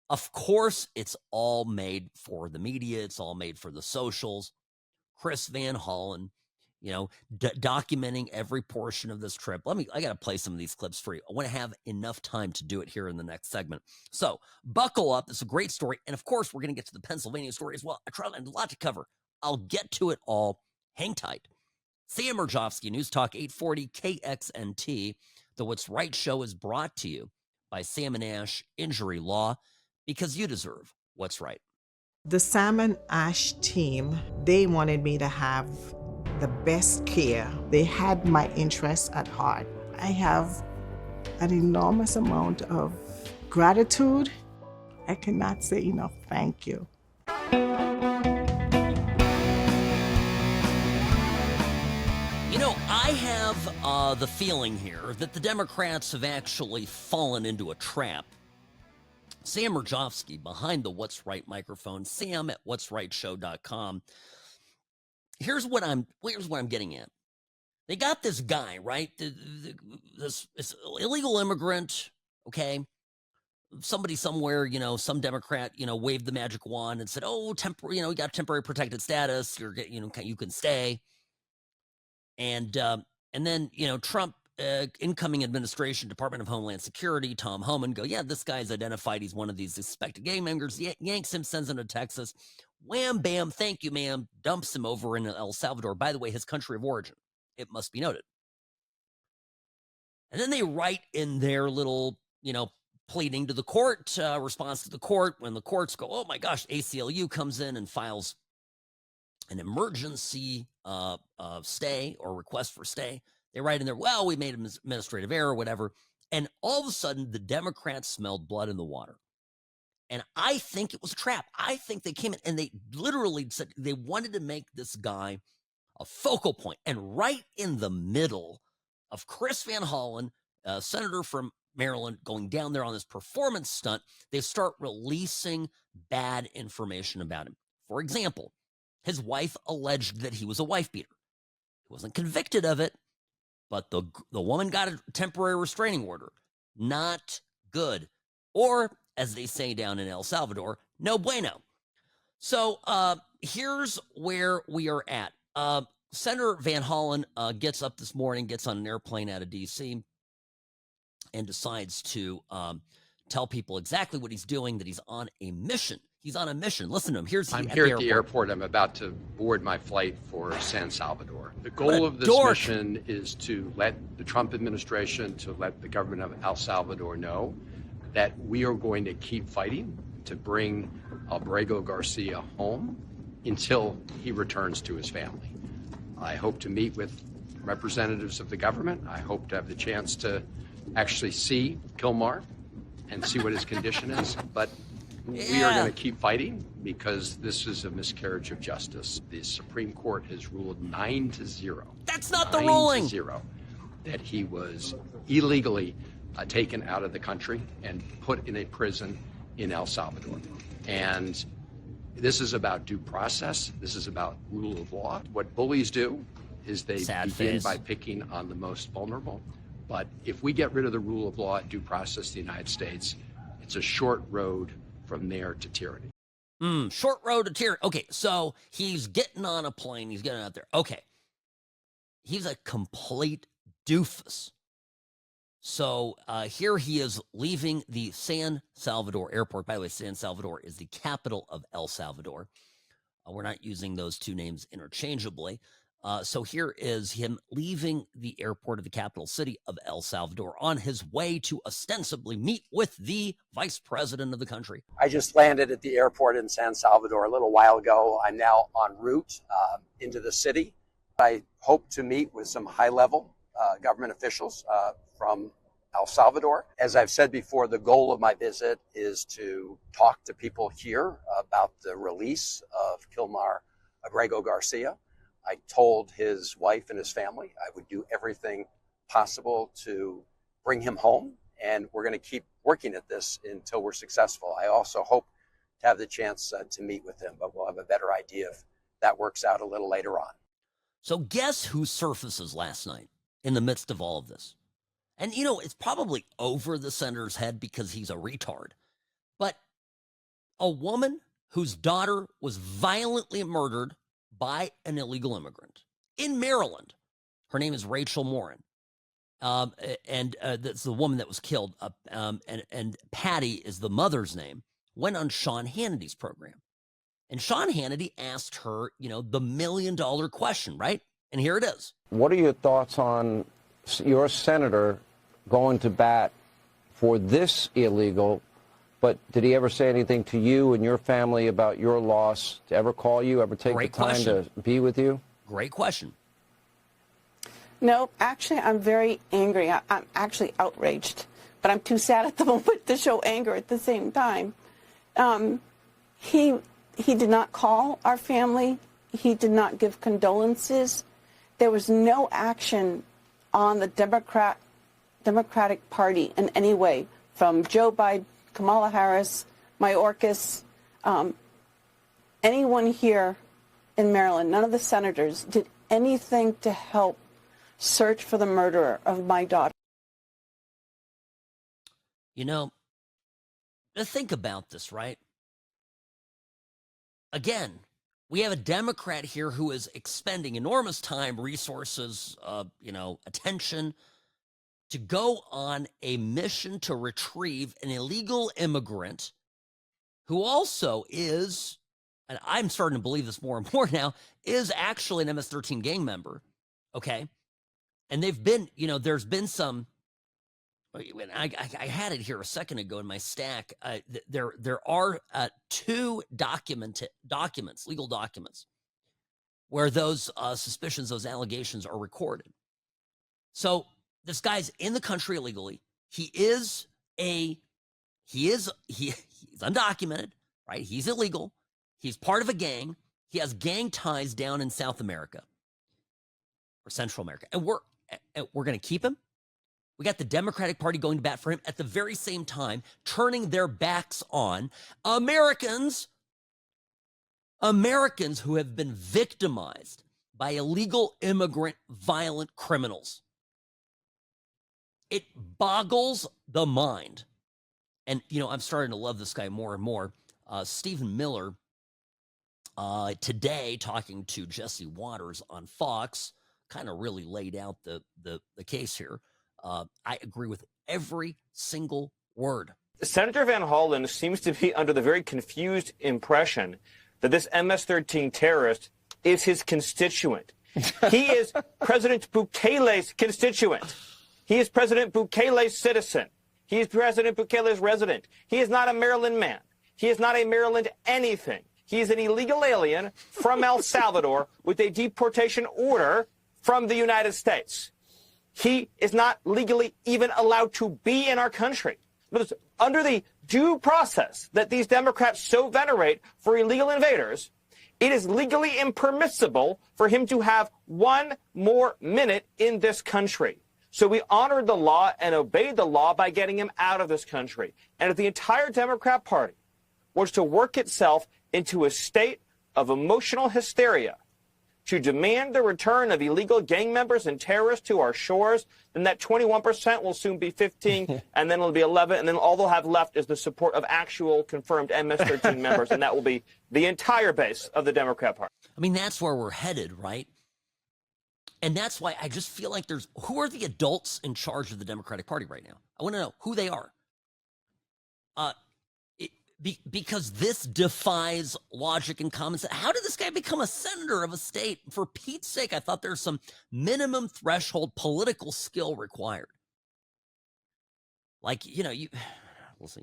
Of course, it's all made for the media. It's all made for the socials. Chris Van Hollen, documenting every portion of this trip. I got to play some of these clips for you. I want to have enough time to do it here in the next segment. So buckle up. It's a great story. And of course, we're going to get to the Pennsylvania story as well. I have a lot to cover. I'll get to it all. Hang tight. Sam Mirejovsky, News Talk 840 KXNT. The What's Right show is brought to you by Sam & Ash Injury Law, because you deserve what's right. The Salmon Ash team, they wanted me to have the best care. They had my interests at heart. I have an enormous amount of gratitude. I cannot say enough thank you. You know, I have the feeling here that the Democrats have actually fallen into a trap. Sam Mirejovsky behind the What's Right microphone, Sam at what'srightshow.com. Here's what I'm getting at. They got this guy, right? This illegal immigrant, okay? Somebody somewhere, some Democrat, waved the magic wand and said, "Oh, you got temporary protected status. You can stay." And then, Trump, incoming administration, Department of Homeland Security, Tom Homan go, "Yeah, this guy's identified. He's one of these suspected gang members." Yanks him, sends him to Texas. Wham, bam, thank you, ma'am. Dumps him over in El Salvador. By the way, his country of origin, it must be noted. And then they write in their little, pleading to the court, response to the court, when the courts go, "Oh my gosh," ACLU comes in and files an emergency stay or request for stay. They write in there, "Well, we made an administrative error," whatever. And all of a sudden, the Democrats smelled blood in the water. And I think it was a trap. I think they came in and they literally said they wanted to make this guy a focal point. And right in the middle of Chris Van Hollen, senator from Maryland, going down there on this performance stunt, they start releasing bad information about him. For example, his wife alleged that he was a wife beater. He wasn't convicted of it, but the woman got a temporary restraining order. Not good. Or, as they say down in El Salvador, no bueno. So here's where we are at. Senator Van Hollen gets up this morning, gets on an airplane out of D.C., and decides to tell people exactly what he's doing, that he's on a mission. He's on a mission. Listen to him. I'm here at the airport. I'm about to board my flight for San Salvador. The goal of this mission is to let the Trump administration, to let the government of El Salvador know that we are going to keep fighting to bring Abrego Garcia home until he returns to his family. I hope to meet with representatives of the government. I hope to have the chance to actually see Kilmar and see what his condition is. But we are going to keep fighting because this is a miscarriage of justice. The Supreme Court has ruled 9-0. That's not the ruling. 9-0 that he was illegally taken out of the country and put in a prison in El Salvador. And this is about due process. This is about rule of law. What bullies do is they begin by picking on the most vulnerable. But if we get rid of the rule of law and due process in the United States, it's a short road from there to tyranny. Short road to tyranny. Okay, so he's getting on a plane. He's getting out there. Okay. He's a complete doofus. So here he is leaving the San Salvador airport. By the way, San Salvador is the capital of El Salvador. We're not using those two names interchangeably. So here is him leaving the airport of the capital city of El Salvador on his way to ostensibly meet with the vice president of the country. I just landed at the airport in San Salvador a little while ago. I'm now en route into the city. I hope to meet with some high-level government officials from El Salvador. As I've said before, the goal of my visit is to talk to people here about the release of Kilmar Abrego Garcia. I told his wife and his family I would do everything possible to bring him home, and we're going to keep working at this until we're successful. I also hope to have the chance to meet with him, but we'll have a better idea if that works out a little later on. So guess who surfaces last night in the midst of all of this? And, it's probably over the senator's head because he's a retard. But a woman whose daughter was violently murdered by an illegal immigrant in Maryland. Her name is Rachel Morin. And that's the woman that was killed. And Patty is the mother's name, went on Sean Hannity's program. And Sean Hannity asked her, the $1 million question, right? And here it is. What are your thoughts on your senator going to bat for this illegal But did he ever say anything to you and your family about your loss? To ever call you, ever take the time to be with you? Great question. No, actually, I'm very angry. I'm actually outraged, but I'm too sad at the moment to show anger at the same time. He did not call our family. He did not give condolences. There was no action on the Democratic Party in any way, from Joe Biden, Kamala Harris, Mayorkas, anyone here in Maryland, none of the senators did anything to help search for the murderer of my daughter. You know, think about this, right? Again, we have a Democrat here who is expending enormous time, resources, attention to go on a mission to retrieve an illegal immigrant who also is, and I'm starting to believe this more and more now, is actually an MS-13 gang member, okay? And they've been, there's been some, I had it here a second ago in my stack. There are 2 documents, legal documents, where those suspicions, those allegations are recorded. So this guy's in the country illegally. He's undocumented, right? He's illegal. He's part of a gang. He has gang ties down in South America or Central America. And we're going to keep him. We got the Democratic Party going to bat for him at the very same time, turning their backs on Americans who have been victimized by illegal immigrant violent criminals. It boggles the mind. And, I'm starting to love this guy more and more. Stephen Miller, today, talking to Jesse Waters on Fox, kind of really laid out the case here. I agree with every single word. Senator Van Hollen seems to be under the very confused impression that this MS-13 terrorist is his constituent. He is President Bukele's constituent. He is President Bukele's citizen. He is President Bukele's resident. He is not a Maryland man. He is not a Maryland anything. He is an illegal alien from El Salvador with a deportation order from the United States. He is not legally even allowed to be in our country. Under the due process that these Democrats so venerate for illegal invaders, it is legally impermissible for him to have 1 more minute in this country. So we honored the law and obeyed the law by getting him out of this country. And if the entire Democrat Party was to work itself into a state of emotional hysteria to demand the return of illegal gang members and terrorists to our shores, then that 21% will soon be 15, and then it'll be 11, and then all they'll have left is the support of actual confirmed MS-13 members, and that will be the entire base of the Democrat Party. I mean, that's where we're headed, right? And that's why I just feel like who are the adults in charge of the Democratic Party right now? I want to know who they are. Because this defies logic and common sense. How did this guy become a senator of a state? For Pete's sake, I thought there's some minimum threshold political skill required. Like, you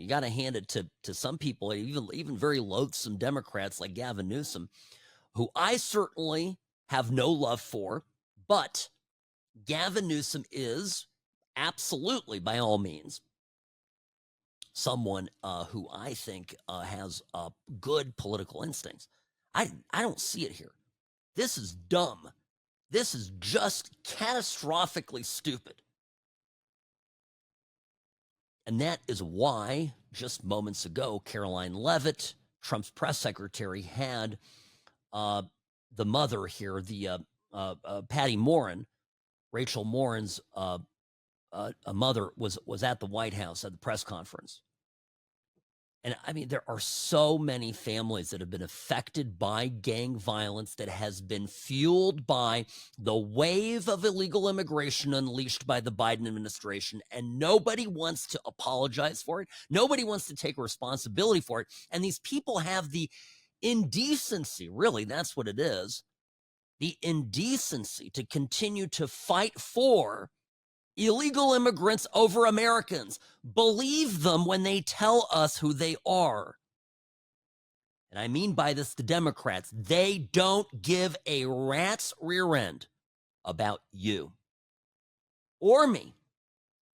got to hand it to some people, even very loathsome Democrats like Gavin Newsom, who I certainly have no love for, but Gavin Newsom is absolutely, by all means, someone who I think has good political instincts. I don't see it here. This is dumb. This is just catastrophically stupid. And that is why, just moments ago, Caroline Leavitt, Trump's press secretary, had the mother here, the Patty Morin, Rachel Morin's mother, was at the White House at the press conference. And I mean, there are so many families that have been affected by gang violence that has been fueled by the wave of illegal immigration unleashed by the Biden administration. And nobody wants to apologize for it. Nobody wants to take responsibility for it. And these people have the indecency, really, that's what it is, the indecency to continue to fight for illegal immigrants over Americans. Believe them when they tell us who they are. And I mean by this the Democrats. They don't give a rat's rear end about you or me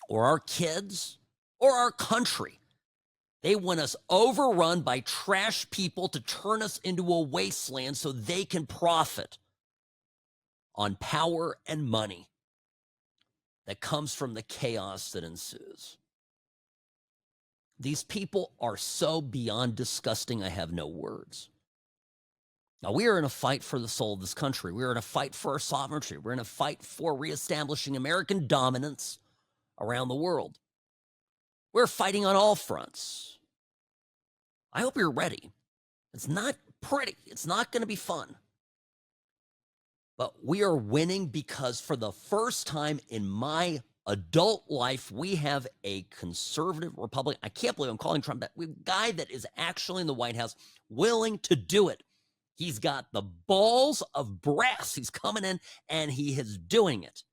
or our kids or our country. They want us overrun by trash people to turn us into a wasteland so they can profit on power and money that comes from the chaos that ensues. These people are so beyond disgusting, I have no words. Now, we are in a fight for the soul of this country. We're in a fight for our sovereignty. We're in a fight for reestablishing American dominance around the world. We're fighting on all fronts. I hope you're ready. It's not pretty. It's not going to be fun. But we are winning because for the first time in my adult life, we have a conservative Republican. I can't believe I'm calling Trump that. We have a guy that is actually in the White House willing to do it. He's got the balls of brass. He's coming in and he is doing it.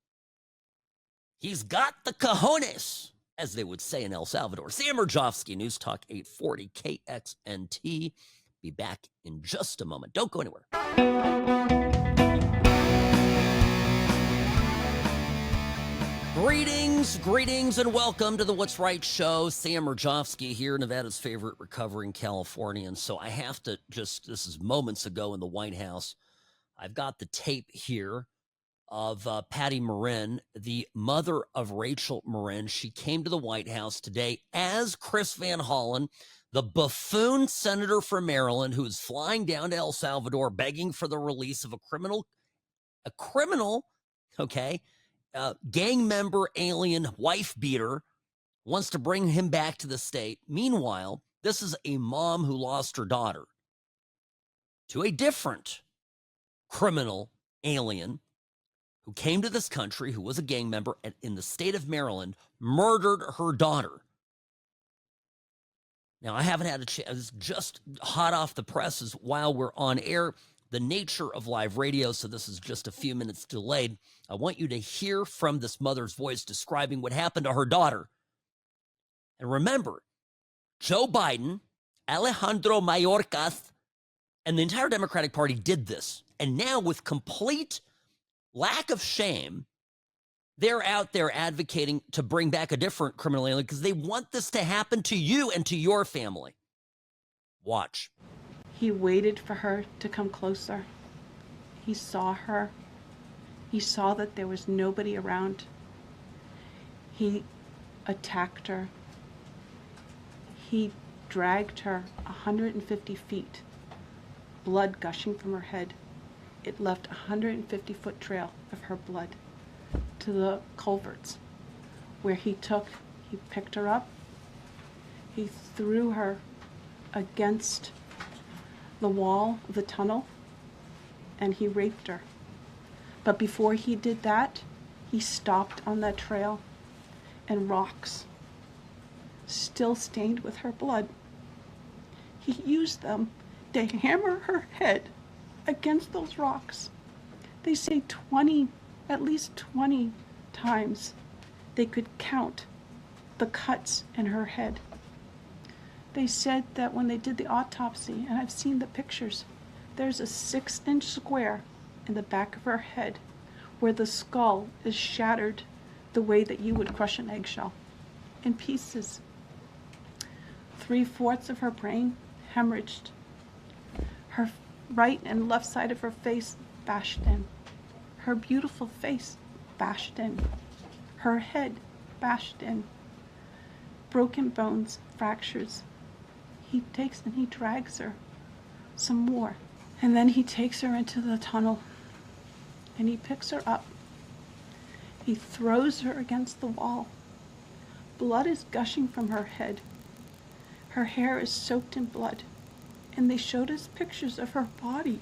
He's got the cojones, as they would say in El Salvador. Sam Mirejovsky, News Talk 840 KXNT. Be back in just a moment. Don't go anywhere. Greetings, and welcome to the What's Right show. Sam Mirejovsky here, Nevada's favorite recovering Californian. So I have to this is moments ago in the White House. I've got the tape here of Patty Marin, the mother of Rachel Marin. She came to the White House today as Sen Van Hollen, the buffoon senator from Maryland who is flying down to El Salvador begging for the release of a criminal, gang member, alien, wife beater, wants to bring him back to the state. Meanwhile, this is a mom who lost her daughter to a different criminal alien who came to this country, who was a gang member, and in the state of Maryland, murdered her daughter. Now, I haven't had a chance. It's just hot off the presses while we're on air. The nature of live radio, so this is just a few minutes delayed. I want you to hear from this mother's voice describing what happened to her daughter. And remember, Joe Biden, Alejandro Mayorkas, and the entire Democratic Party did this. And now, with complete lack of shame, they're out there advocating to bring back a different criminal alien because they want this to happen to you and to your family. Watch. He waited for her to come closer. He saw her. He saw that there was nobody around. He attacked her. He dragged her 150 feet, blood gushing from her head. It left a 150-foot trail of her blood to the culverts, where he picked her up, he threw her against the wall of the tunnel, and he raped her. But before he did that, he stopped on that trail, and rocks, still stained with her blood, he used them to hammer her head against those rocks. They say at least 20 times they could count the cuts in her head. They said that when they did the autopsy, and I've seen the pictures, there's a 6-inch square in the back of her head where the skull is shattered the way that you would crush an eggshell in pieces. 3/4 of her brain hemorrhaged. Her right and left side of her face bashed in. Her beautiful face bashed in. Her head bashed in. Broken bones, fractures. He takes and he drags her some more. And then he takes her into the tunnel and he picks her up. He throws her against the wall. Blood is gushing from her head. Her hair is soaked in blood. And they showed us pictures of her body.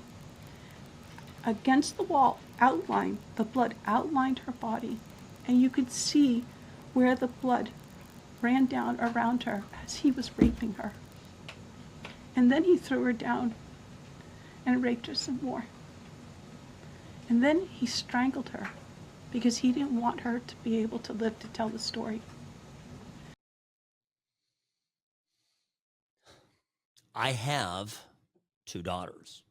Against the wall, the blood outlined her body. And you could see where the blood ran down around her as he was raping her. And then he threw her down and raped her some more. And then he strangled her because he didn't want her to be able to live to tell the story. I have 2 daughters.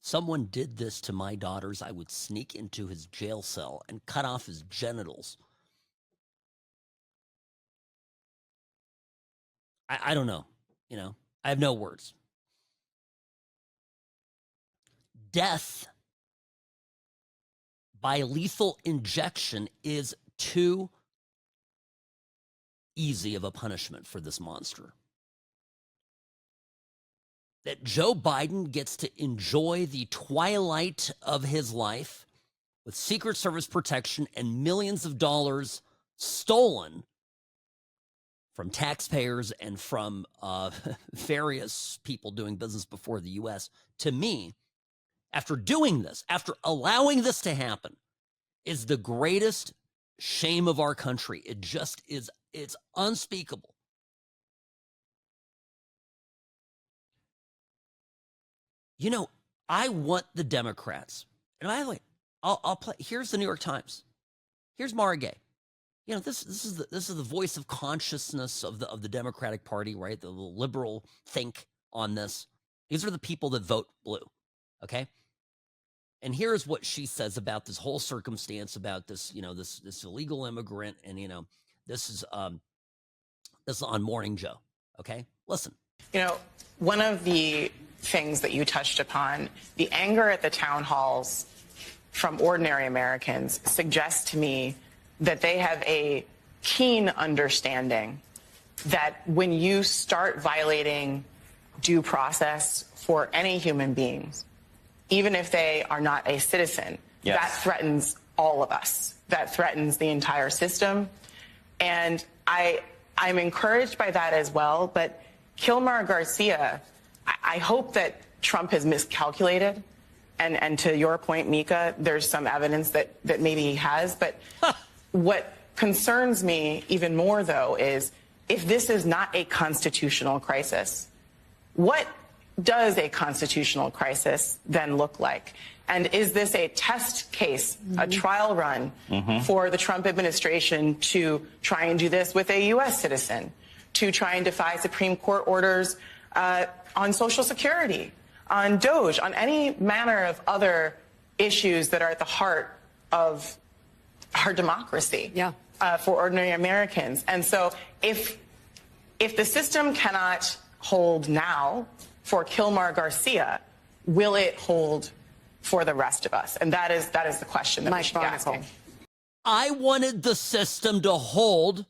Someone did this to my daughters, I would sneak into his jail cell and cut off his genitals. I don't know. You know, I have no words. Death by lethal injection is too easy of a punishment for this monster. That Joe Biden gets to enjoy the twilight of his life with Secret Service protection and millions of dollars stolen from taxpayers and from various people doing business before the U.S., to me, after doing this, after allowing this to happen, is the greatest shame of our country. It just is, it's unspeakable. You know, I want the Democrats, and by the way, I'll play. Here's the New York Times. Here's Mara Gay. You know, this is the voice of consciousness of the Democratic Party, right? The liberal think on this. These are the people that vote blue. Okay. And here's what she says about this whole circumstance, about this, you know, this illegal immigrant, and you know, this is on Morning Joe. Okay, listen. You know, one of the things that you touched upon, the anger at the town halls from ordinary Americans, suggests to me that they have a keen understanding that when you start violating due process for any human beings, even if they are not a citizen, yes, that threatens all of us. That threatens the entire system. And I'm encouraged by that as well. But Kilmar Garcia, I hope that Trump has miscalculated. And to your point, Mika, there's some evidence that maybe he has. But what concerns me even more, though, is if this is not a constitutional crisis, what does a constitutional crisis then look like? And is this a test case, a trial run for the Trump administration to try and do this with a U.S. citizen, to try and defy Supreme Court orders on Social Security, on DOJ, on any manner of other issues that are at the heart of our democracy for ordinary Americans? And so if the system cannot hold now for Kilmar Garcia, will it hold for the rest of us? And that is the question that we should be asking. I wanted the system to hold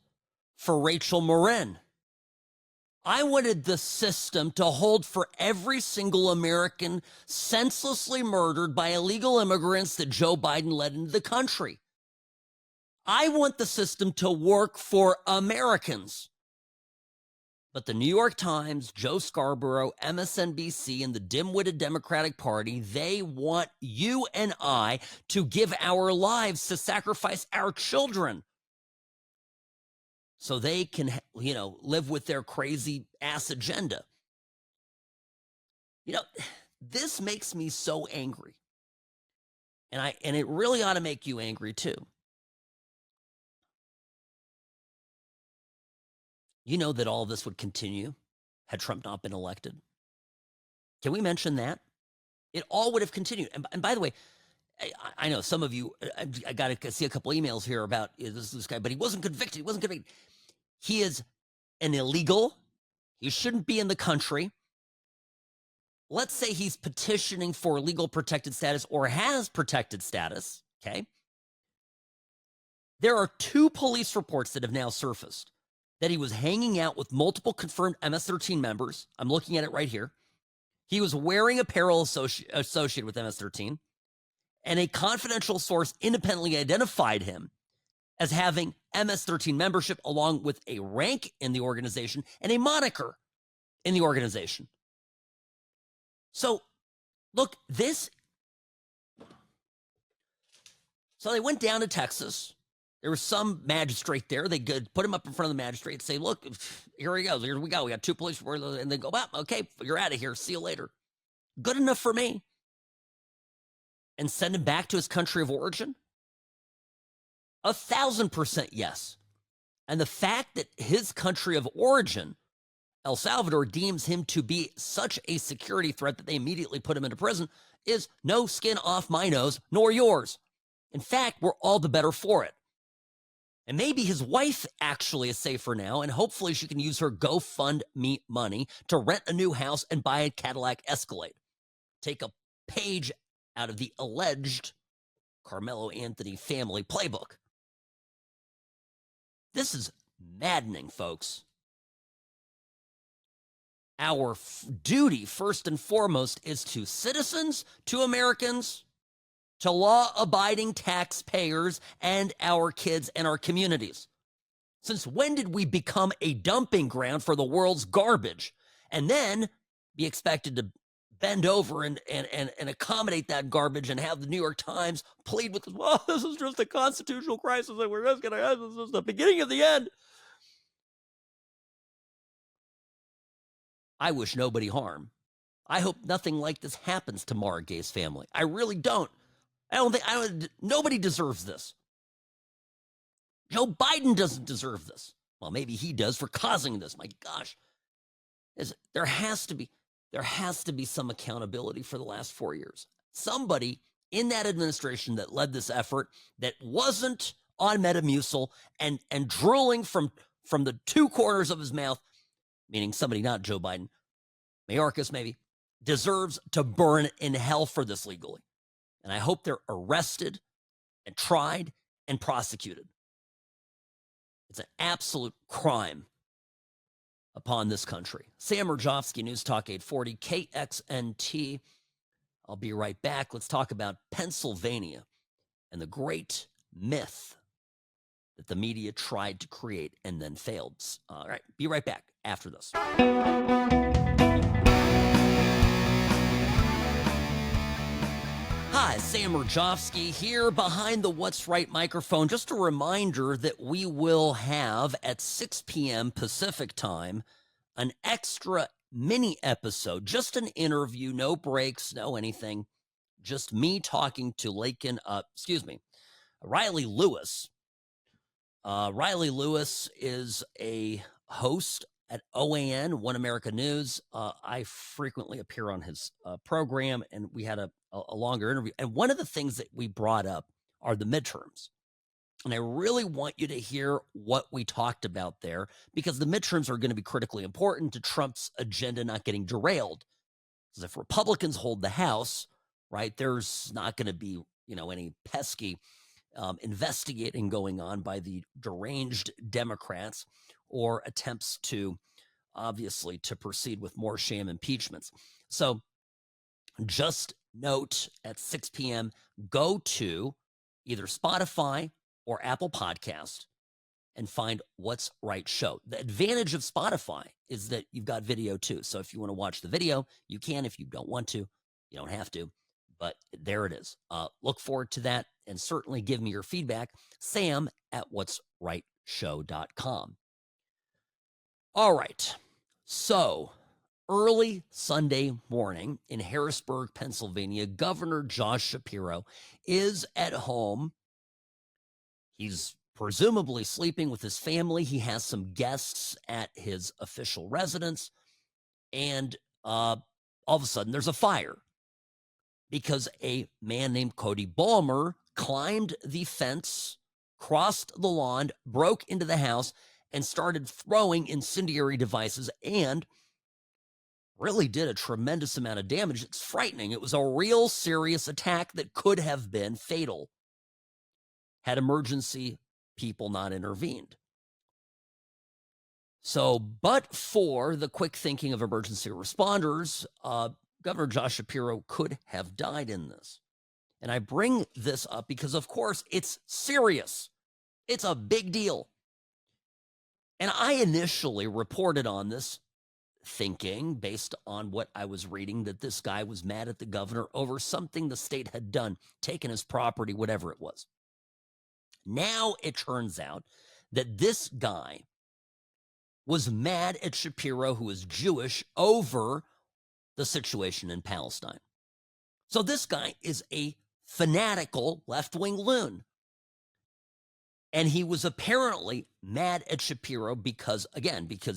for Rachel Marin. I wanted the system to hold for every single American senselessly murdered by illegal immigrants that Joe Biden led into the country. I want the system to work for Americans. But the New York Times, Joe Scarborough, MSNBC, and the dim-witted Democratic Party, they want you and I to give our lives to sacrifice our children so they can, you know, live with their crazy ass agenda. You know, this makes me so angry. And it really ought to make you angry too. You know that all this would continue had Trump not been elected. Can we mention that? It all would have continued. And by the way, I know some of you, I got to see a couple emails here about this guy, but he wasn't convicted. He wasn't convicted. He is an illegal. He shouldn't be in the country. Let's say he's petitioning for legal protected status or has protected status, okay? There are 2 police reports that have now surfaced that he was hanging out with multiple confirmed MS-13 members. I'm looking at it right here. He was wearing apparel associated with MS-13, and a confidential source independently identified him as having MS-13 membership along with a rank in the organization and a moniker in the organization. So, look, so they went down to Texas. There was some magistrate there. They could put him up in front of the magistrate and say, look, here he goes. Here we go. We got 2 police reports. And they go, well, okay, you're out of here. See you later. Good enough for me. And send him back to his country of origin? 1,000% yes. And the fact that his country of origin, El Salvador, deems him to be such a security threat that they immediately put him into prison is no skin off my nose, nor yours. In fact, we're all the better for it. And maybe his wife actually is safer now, and hopefully she can use her GoFundMe money to rent a new house and buy a Cadillac Escalade. Take a page out of the alleged Karmelo Anthony family playbook. This is maddening, folks. Our duty, first and foremost, is to citizens, to Americans, to law-abiding taxpayers, and our kids and our communities. Since when did we become a dumping ground for the world's garbage and then be expected to bend over and accommodate that garbage and have the New York Times plead with us, well, this is just a constitutional crisis that we're just going to have. This is the beginning of the end. I wish nobody harm. I hope nothing like this happens to Mara Gay's family. I really don't. Nobody deserves this. Joe Biden doesn't deserve this. Well, maybe he does for causing this. My gosh. There has to be some accountability for the last 4 years. Somebody in that administration that led this effort that wasn't on Metamucil and drooling from the two corners of his mouth, meaning somebody not Joe Biden, Mayorkas maybe, deserves to burn in hell for this legally. And I hope they're arrested and tried and prosecuted. It's an absolute crime upon this country. Sam Mirejovsky, News Talk 840, KXNT. I'll be right back. Let's talk about Pennsylvania and the great myth that the media tried to create and then failed. All right, be right back after this. Hi, Sam Mirejovsky here behind the What's Right microphone. Just a reminder that we will have at 6 p.m. Pacific time an extra mini episode, just an interview, no breaks, no anything, just me talking to Riley Lewis. Riley Lewis is a host at OAN, One America News. I frequently appear on his program, and we had a longer interview. And one of the things that we brought up are the midterms. And I really want you to hear what we talked about there, because the midterms are going to be critically important to Trump's agenda not getting derailed. Because if Republicans hold the House, right, there's not going to be, any pesky investigating going on by the deranged Democrats or attempts to, obviously, to proceed with more sham impeachments. So just note at 6 p.m., go to either Spotify or Apple Podcast and find What's Right Show. The advantage of Spotify is that you've got video too. So if you want to watch the video, you can. If you don't want to, you don't have to. But there it is. Look forward to that, and certainly give me your feedback. Sam at what'srightshow.com. All right. So early Sunday morning in Harrisburg, Pennsylvania, Governor Josh Shapiro is at home. He's presumably sleeping with his family. He has some guests at his official residence. And all of a sudden, there's a fire because a man named Cody Ballmer climbed the fence, crossed the lawn, broke into the house, and started throwing incendiary devices and really did a tremendous amount of damage. It's frightening. It was a real serious attack that could have been fatal had emergency people not intervened. So, but for the quick thinking of emergency responders, Governor Josh Shapiro could have died in this. And I bring this up because, of course, it's serious. It's a big deal. And I initially reported on this thinking, based on what I was reading, that this guy was mad at the governor over something the state had done, taken his property, whatever it was. Now it turns out that this guy was mad at Shapiro, who is Jewish, over the situation in Palestine. So this guy is a fanatical left-wing loon. And he was apparently mad at Shapiro because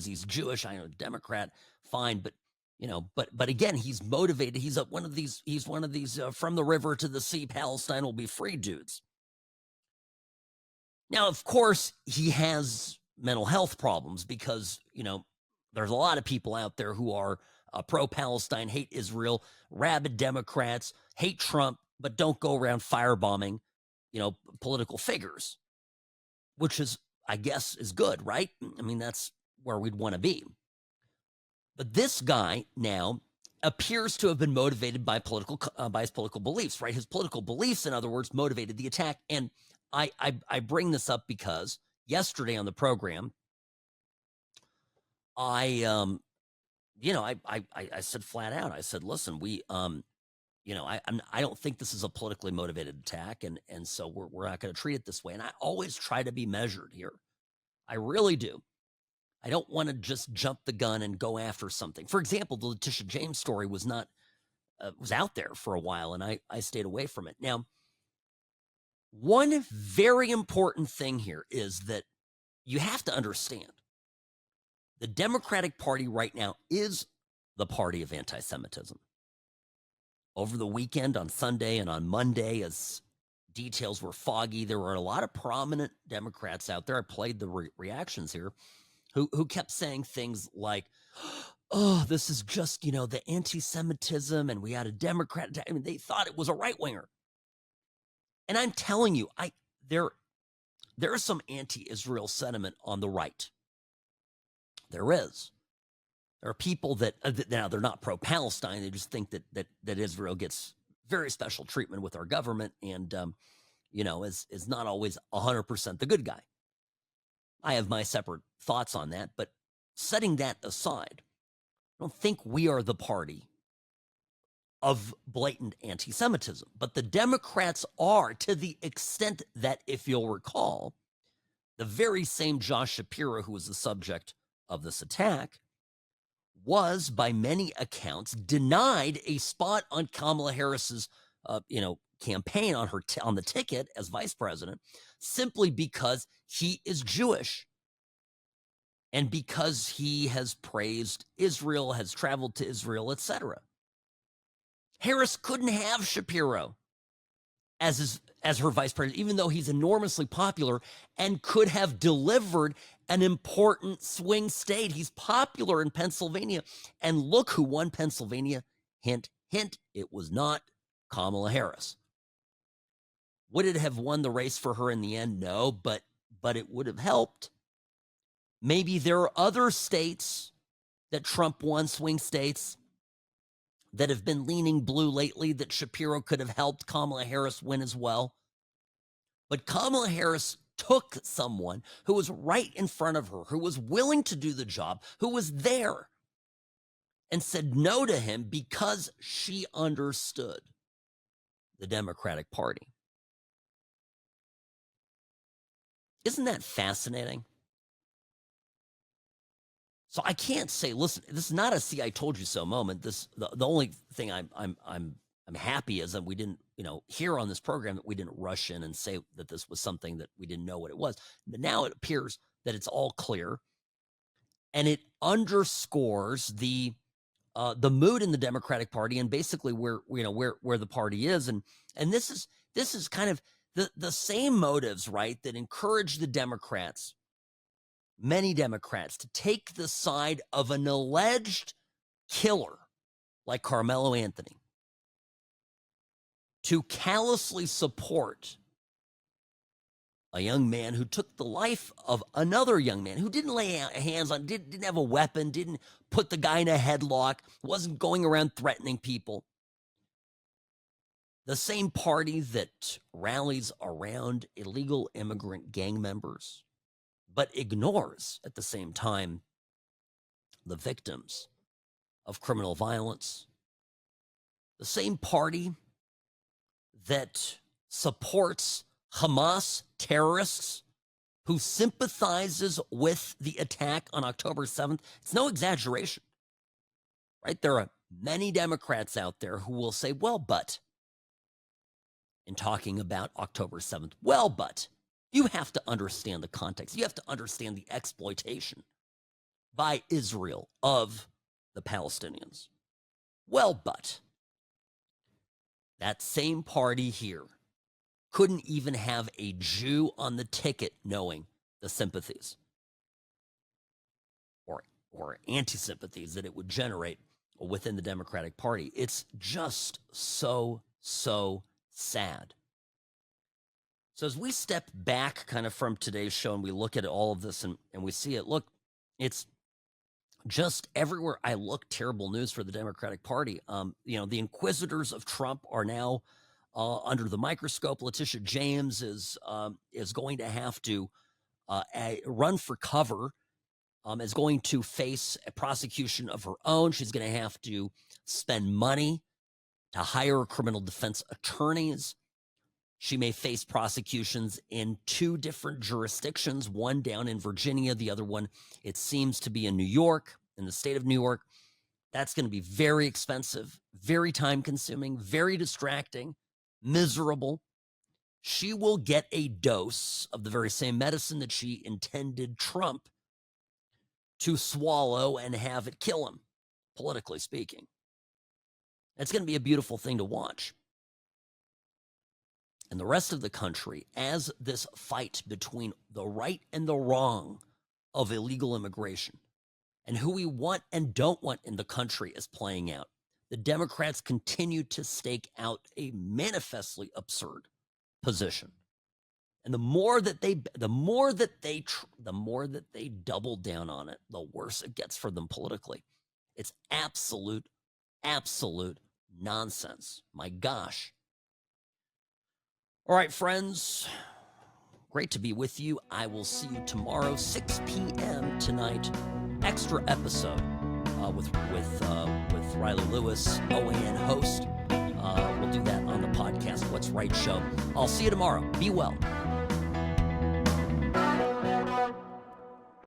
he's Jewish. I know, Democrat, fine, but but again, he's motivated. He's one of these from the river to the sea, Palestine will be free dudes. Now, of course, he has mental health problems because, there's a lot of people out there who are pro-Palestine, hate Israel, rabid Democrats, hate Trump, but don't go around firebombing, political figures, which is, I guess, is good, right? I mean, that's where we'd want to be. But this guy now appears to have been motivated by his political beliefs, right? His political beliefs, in other words, motivated the attack. And I bring this up because yesterday on the program, I said flat out, I said, listen, I don't think this is a politically motivated attack, and so we're not going to treat it this way. And I always try to be measured here. I really do. I don't want to just jump the gun and go after something. For example, the Letitia James story was out there for a while, and I stayed away from it. Now, one very important thing here is that you have to understand the Democratic Party right now is the party of anti-Semitism. Over the weekend, on Sunday and on Monday, as details were foggy, there were a lot of prominent Democrats out there. I played the reactions here, who kept saying things like, oh, this is just, the anti-Semitism, and we had a Democrat. I mean, they thought it was a right-winger. And I'm telling you, there is some anti-Israel sentiment on the right. There is. There are people that now they're not pro-Palestine. They just think that Israel gets very special treatment with our government and, is not always 100% the good guy. I have my separate thoughts on that, but setting that aside, I don't think we are the party of blatant anti-Semitism, but the Democrats are, to the extent that, if you'll recall, the very same Josh Shapiro, who was the subject of this attack, was, by many accounts, denied a spot on Kamala Harris's, campaign on the ticket as vice president, simply because he is Jewish and because he has praised Israel, has traveled to Israel, etc. Harris couldn't have Shapiro as her vice president, even though he's enormously popular and could have delivered an important swing state. He's popular in Pennsylvania. And look who won Pennsylvania. Hint, hint, it was not Kamala Harris. Would it have won the race for her in the end? No, but it would have helped. Maybe there are other states that Trump won, swing states, that have been leaning blue lately that Shapiro could have helped Kamala Harris win as well. But Kamala Harris took someone who was right in front of her, who was willing to do the job, who was there, and said no to him because she understood the Democratic Party. Isn't that fascinating? So I can't say, listen, this is not a "see, I told you so" moment. The only thing I'm happy is that we didn't, here on this program, that we didn't rush in and say that this was something that we didn't know what it was. But now it appears that it's all clear, and it underscores the mood in the Democratic Party and basically where the party is, and this is kind of the same motives, right, that encourage the Democrats, many Democrats, to take the side of an alleged killer like Karmelo Anthony, to callously support a young man who took the life of another young man who didn't lay hands on, didn't have a weapon, didn't put the guy in a headlock, wasn't going around threatening people. The same party that rallies around illegal immigrant gang members, but ignores at the same time the victims of criminal violence. The same party that supports Hamas terrorists, who sympathizes with the attack on October 7th. It's no exaggeration, right? There are many Democrats out there who will say, well, but, in talking about October 7th, well, but, You have to understand the context. You have to understand the exploitation by Israel of the Palestinians. Well, but that same party here couldn't even have a Jew on the ticket knowing the sympathies or anti-sympathies that it would generate within the Democratic Party. It's just so sad. So as we step back kind of from today's show and we look at all of this and we see it, look, it's just everywhere I look, terrible news for the Democratic Party. The inquisitors of Trump are now under the microscope. Letitia James is going to have to run for cover, is going to face a prosecution of her own. She's going to have to spend money to hire criminal defense attorneys. She may face prosecutions in 2 different jurisdictions, one down in Virginia, the other one, it seems to be in New York, in the state of New York. That's going to be very expensive, very time-consuming, very distracting, miserable. She will get a dose of the very same medicine that she intended Trump to swallow and have it kill him, politically speaking. It's going to be a beautiful thing to watch. And the rest of the country, as this fight between the right and the wrong of illegal immigration and who we want and don't want in the country is playing out, the Democrats continue to stake out a manifestly absurd position. And the more that they double down on it, the worse it gets for them politically. It's absolute nonsense. My gosh. All right, friends. Great to be with you. I will see you tomorrow, 6 p.m. tonight. Extra episode with Riley Lewis, OAN host. We'll do that on the podcast, What's Right show. I'll see you tomorrow. Be well.